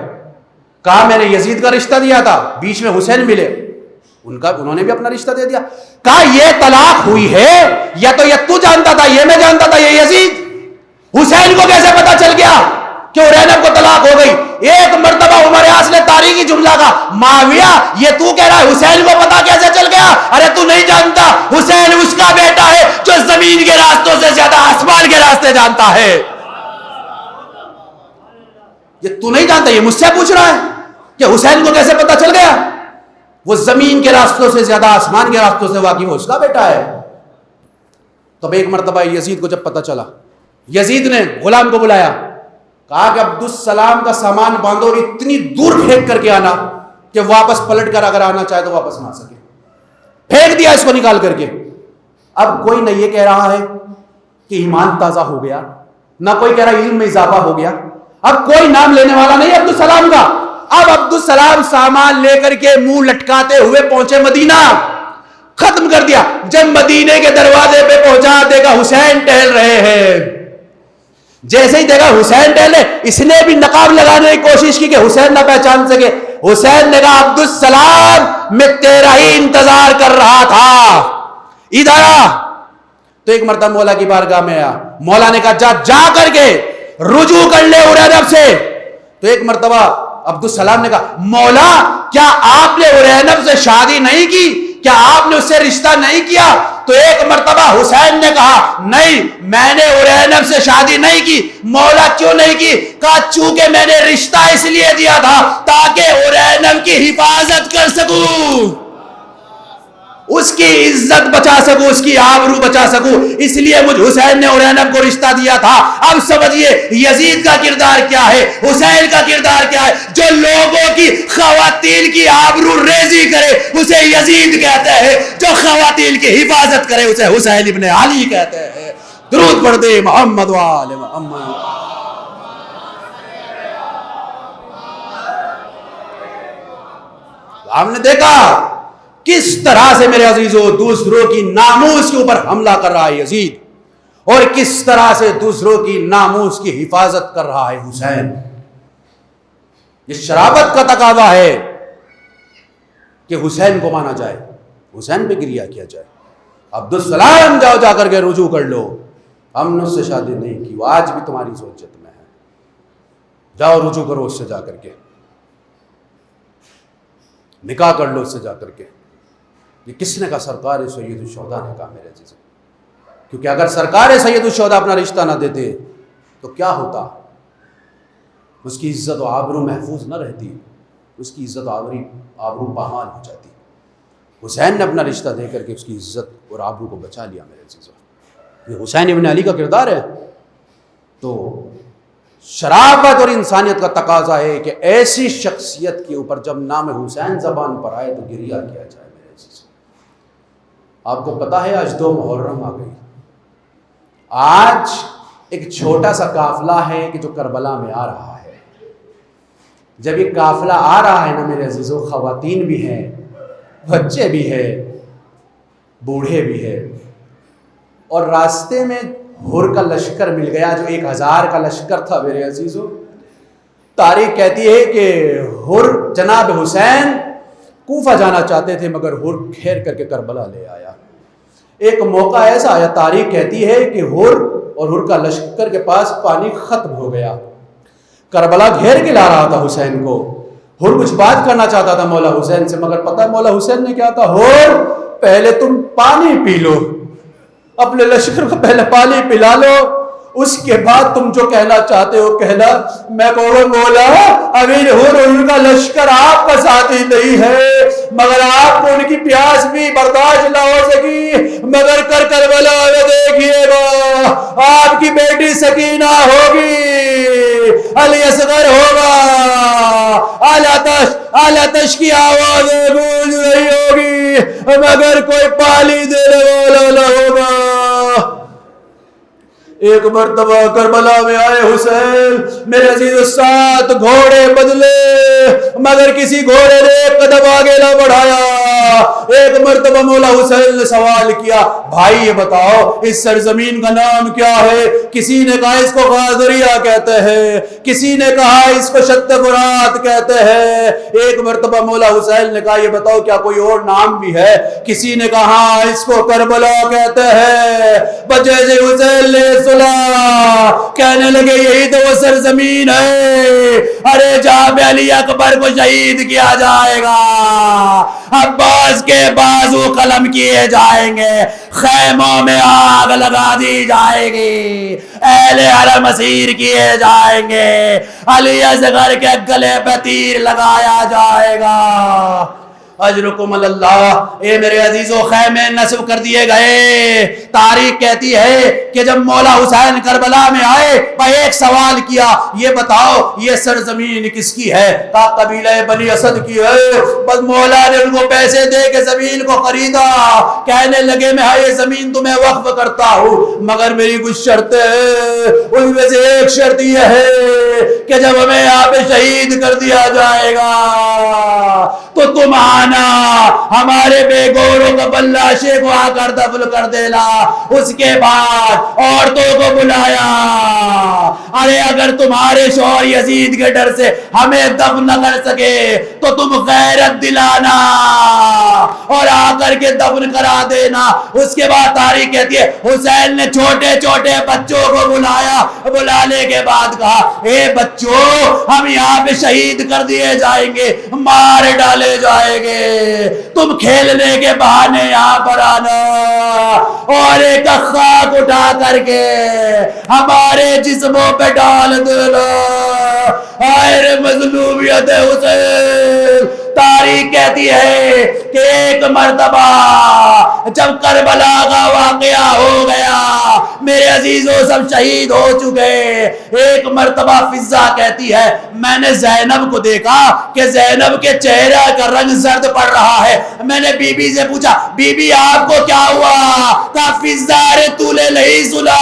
کہا میں نے یزید کا رشتہ دیا تھا، بیچ میں حسین ملے، انہوں نے بھی اپنا رشتہ دے دیا. کہا یہ طلاق ہوئی ہے یا تو یہ تو جانتا تھا، یہ میں جانتا تھا، یہ یزید؟ حسین کو کیسے پتا چل گیا کہ ارینب کو طلاق ہو گئی؟ ایک مرتبہ عمر یاس نے تاریخی جملہ کہا معاویہ یہ تو کہہ رہا ہے حسین کو پتا کیسے چل گیا؟ ارے تو نہیں جانتا، حسین اس کا بیٹا ہے جو زمین کے راستوں سے زیادہ آسمان کے راستے جانتا ہے. یہ تو نہیں جانتا، یہ مجھ سے پوچھ رہا ہے کہ حسین کو کیسے پتا چل گیا؟ وہ زمین کے راستوں سے زیادہ آسمان کے راستوں سے واقعی وہ اس کا بیٹا ہے. تب ایک مرتبہ یزید کو جب پتا چلا، یزید نے غلام کو بلایا، کہا کہ عبدالسلام کا سامان باندھو اور اتنی دور پھینک کر کے آنا کہ واپس پلٹ کر اگر آنا چاہے تو واپس نہ آ سکے. پھینک دیا اس کو نکال کر کے. اب کوئی نہ یہ کہہ رہا ہے کہ ایمان تازہ ہو گیا، نہ کوئی کہہ رہا علم میں اضافہ ہو گیا. اب کوئی نام لینے والا نہیں عبدالسلام کا. اب عبدالسلام سامان لے کر کے منہ لٹکاتے ہوئے پہنچے مدینہ. ختم کر دیا. جب مدینے کے دروازے پہ پہنچا دیکھا حسین ٹہل رہے ہیں. جیسے ہی دیکھا حسین ٹہلے، اس نے بھی نقاب لگانے کی کوشش کی کہ حسین نہ پہچان سکے. حسین نے کہا عبدالسلام میں تیرا ہی انتظار کر رہا تھا، ادھر آ. تو ایک مرتبہ مولا کی بارگاہ میں آیا. مولا نے کہا جا کر کے رجوع کر لے ارینب سے. تو ایک مرتبہ عبدالسلام نے کہا مولا کیا آپ نے ارینب سے شادی نہیں کی؟ کیا آپ نے اس سے رشتہ نہیں کیا؟ تو ایک مرتبہ حسین نے کہا نہیں میں نے ارینب سے شادی نہیں کی. مولا کیوں نہیں کی؟ کہا چونکہ میں نے رشتہ اس لیے دیا تھا تاکہ ارینب کی حفاظت کر سکوں، اس کی عزت بچا سکوں، اس کی آبرو بچا سکوں، اس لیے مجھ حسین نے ارینب کو رشتہ دیا تھا. اب سمجھیے یزید کا کردار کیا ہے، حسین کا کردار کیا ہے. جو لوگوں کی خواتین کی آبرو ریزی کرے اسے یزید کہتے ہیں، جو خواتین کی حفاظت کرے اسے حسین ابن علی کہتے ہیں. درود پڑھ دے محمد و آل محمد. ہم نے دیکھا کس طرح سے میرے عزیزوں دوسروں کی ناموس کے اوپر حملہ کر رہا ہے یزید، اور کس طرح سے دوسروں کی ناموس کی حفاظت کر رہا ہے حسین. یہ شرافت کا تقاضا ہے کہ حسین کو مانا جائے، حسین پہ گریہ کیا جائے. عبدالسلام جاؤ جا کر کے رجوع کر لو، ہم نے اس سے شادی نہیں کی، وہ آج بھی تمہاری زوجت میں ہے، جاؤ رجوع کرو اس سے جا کر کے، نکاح کر لو اس سے جا کر کے. یہ کس نے کہا؟ سرکار سید الشہداء نے کہا میرے عزیز. کیونکہ اگر سرکار سید الشہداء اپنا رشتہ نہ دیتے تو کیا ہوتا؟ اس کی عزت و آبرو محفوظ نہ رہتی، اس کی عزت و آبرو پامال ہو جاتی. حسین نے اپنا رشتہ دے کر کے اس کی عزت اور آبرو کو بچا لیا میرے عزیزوں. یہ حسین ابن علی کا کردار ہے. تو شرافت اور انسانیت کا تقاضا ہے کہ ایسی شخصیت کے اوپر جب نام حسین زبان پر آئے تو گریہ کیا جائے میرے عزیزوں. آپ کو پتا ہے آج 2 محرم آ گئی. آج ایک چھوٹا سا قافلہ ہے کہ جو کربلا میں آ رہا ہے. جب یہ قافلہ آ رہا ہے نا میرے عزیزوں، خواتین بھی ہیں، بچے بھی ہیں، بوڑھے بھی ہیں، اور راستے میں ہر کا لشکر مل گیا جو 1000 کا لشکر تھا میرے عزیزوں. تاریخ کہتی ہے کہ حر جناب حسین کوفہ جانا چاہتے تھے مگر حر گھیر کر کے کربلا لے آیا۔ ایک موقع ایسا آیا، تاریخ کہتی ہے کہ حر اور حر کا لشکر کے پاس پانی ختم ہو گیا، کربلا گھیر کے لا رہا تھا حسین کو، حر کچھ بات کرنا چاہتا تھا مولا حسین سے، مگر پتہ ہے مولا حسین نے کیا تھا، حر پہلے تم پانی پی لو، اپنے لشکر کو پہلے پانی پلا لو، اس کے بعد تم جو کہنا چاہتے ہو کہنا۔ میں کہوں گا مولا امیر حر ان کا لشکر آپ کا ساتھی نہیں ہے، مگر آپ کو ان کی پیاس بھی برداشت نہ ہو سکی، مگر کربلا میں دیکھیے گا آپ کی بیٹی سکینہ ہوگی، علی اصغر ہوگا، آلاتش کی آوازیں گونج رہی ہوگی، مگر کوئی پانی دینے والا نہ ہوگا۔ ایک مرتبہ کربلا میں آئے حسین، میرے عزیز 7 گھوڑے بدلے مگر کسی گھوڑے نے ایک قدم آگے نہ بڑھایا۔ ایک مرتبہ مولا حسین نے سوال کیا، بھائی یہ بتاؤ اس سرزمین کا نام کیا ہے؟ کسی نے کہا اس کو غازریہ کہتے ہیں، کسی نے کہا اس کو شط فرات کہتے ہیں۔ ایک مرتبہ مولا حسین نے کہا یہ بتاؤ کیا کوئی اور نام بھی ہے؟ کسی نے کہا اس کو کربلا کہتے ہیں۔ بس جیسے حسین نے کہنے لگے یہی تو وہ سرزمین ہے، ارے جہاں پہ علی اکبر کو شہید کیا جائے گا، عباس کے بازو قلم کیے جائیں گے، خیموں میں آگ لگا دی جائے گی، اہل حرم اسیر کیے جائیں گے، علی اصغر کے گلے پہ تیر لگایا جائے گا۔ اجرکم اللہ، اے میرے عزیزو خیمے نصب کر دیے گئے۔ تاریخ کہتی ہے کہ جب مولا حسین کربلا میں آئے تو ایک سوال کیا، یہ بتاؤ یہ سرزمین کس کی ہے؟ کہا قبیلہ بنی اسد کی ہے۔ بس مولا نے ان کو پیسے دے کے زمین کو خریدا، کہنے لگے میں یہ زمین تمہیں وقف کرتا ہوں مگر میری کچھ شرطیں ہیں، ان میں سے ایک شرط یہ ہے کہ جب ہمیں یہاں پہ شہید کر دیا جائے گا تو تم ہمارے بے گوروں کا بلاشے کو آ کر دفن کر دینا۔ اس کے بعد عورتوں کو بلایا، ارے اگر تمہارے شوہر یزید کے ڈر سے ہمیں دفن نہ کر سکے تو تم غیرت دلانا اور آ کر کے دفن کرا دینا۔ اس کے بعد تاریخ کہتی ہے حسین نے چھوٹے چھوٹے بچوں کو بلایا، بلانے کے بعد کہا اے بچوں ہم یہاں پہ شہید کر دیے جائیں گے، مار ڈالے جائیں گے، تم کھیلنے کے بہانے یہاں پر آنا اور ایک خاک اٹھا کر کے ہمارے جسموں پہ ڈال دینا۔ آئے مظلومیت حسین۔ تاریخ کہتی ہے کہ ایک مرتبہ جب کربلا کا واقعہ ہو گیا، میرے عزیزوں سب شہید ہو چکے، ایک مرتبہ فضا کہتی ہے میں نے زینب کو دیکھا کہ زینب کے چہرے کا رنگ زرد پڑ رہا ہے۔ میں نے بی بی سے پوچھا بی بی آپ کو کیا ہوا؟ کہا فضا ارے تو نے نہیں سنا،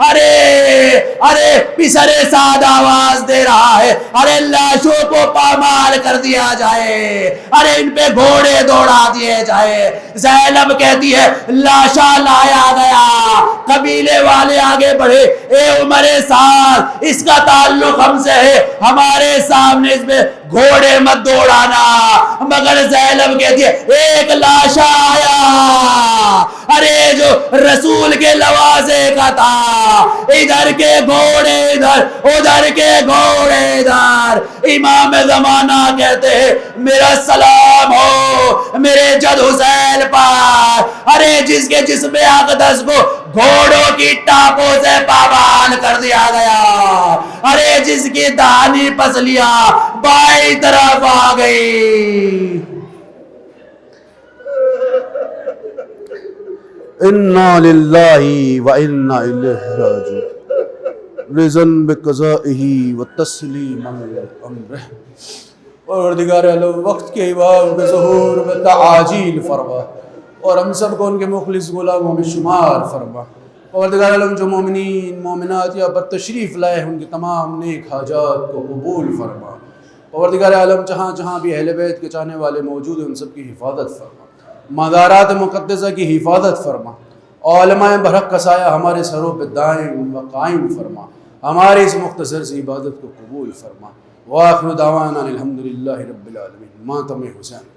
ارے پسرے سعد آواز دے رہا ہے، ارے لاشوں کو پامال کر دیا جائے، ارے ان پہ گھوڑے دوڑا دیے جائے۔ زینب کہتی ہے لاشا لایا گیا، قبیلے والے آگے بڑھے، اے عمر سعد اس کا تعلق ہم سے ہے، ہمارے سامنے اس میں گھوڑے مت دوڑانا، مگر زینب کہتی ہے ایک لاشا آیا، ارے جو رسول کے لوازے کا تھا، ادھر کے گھوڑے ادھر، ادھر کے گھوڑے ادھر۔ امام زمانہ کہتے ہیں میرا سلام ہو میرے جد حسین پر، ارے جس کے جسم اقدس کو گھوڑوں کی ٹاپوں سے پامال کر دیا گیا، ارے جس کی دہانی پسلیاں بائیں طرف آ گئی۔ انا للہ و انا الیہ راجعون، رضا بقضائہ و تسلیما لامرہ۔ پروردگار عالم وقت کے ایوان کے ظہور میں تعاجیل فرما اور ہم سب کو ان کے مخلص غلاموں میں شمار فرما۔ پروردگار عالم جو مومنین مومنات یا پر تشریف لائے ان کی تمام نیک حاجات کو قبول فرما۔ پروردگار عالم جہاں جہاں بھی اہل بیت کے چاہنے والے موجود ہیں ان سب کی حفاظت فرما، مزارات مقدسہ کی حفاظت فرما، علماء برحق کا سایہ ہمارے سروں پہ دائم و قائم فرما۔ ہماری اس مختصر سی عبادت کو قبول فرما۔ وآخر دعوانا الحمدللہ رب العالمین۔ ماتم حسین۔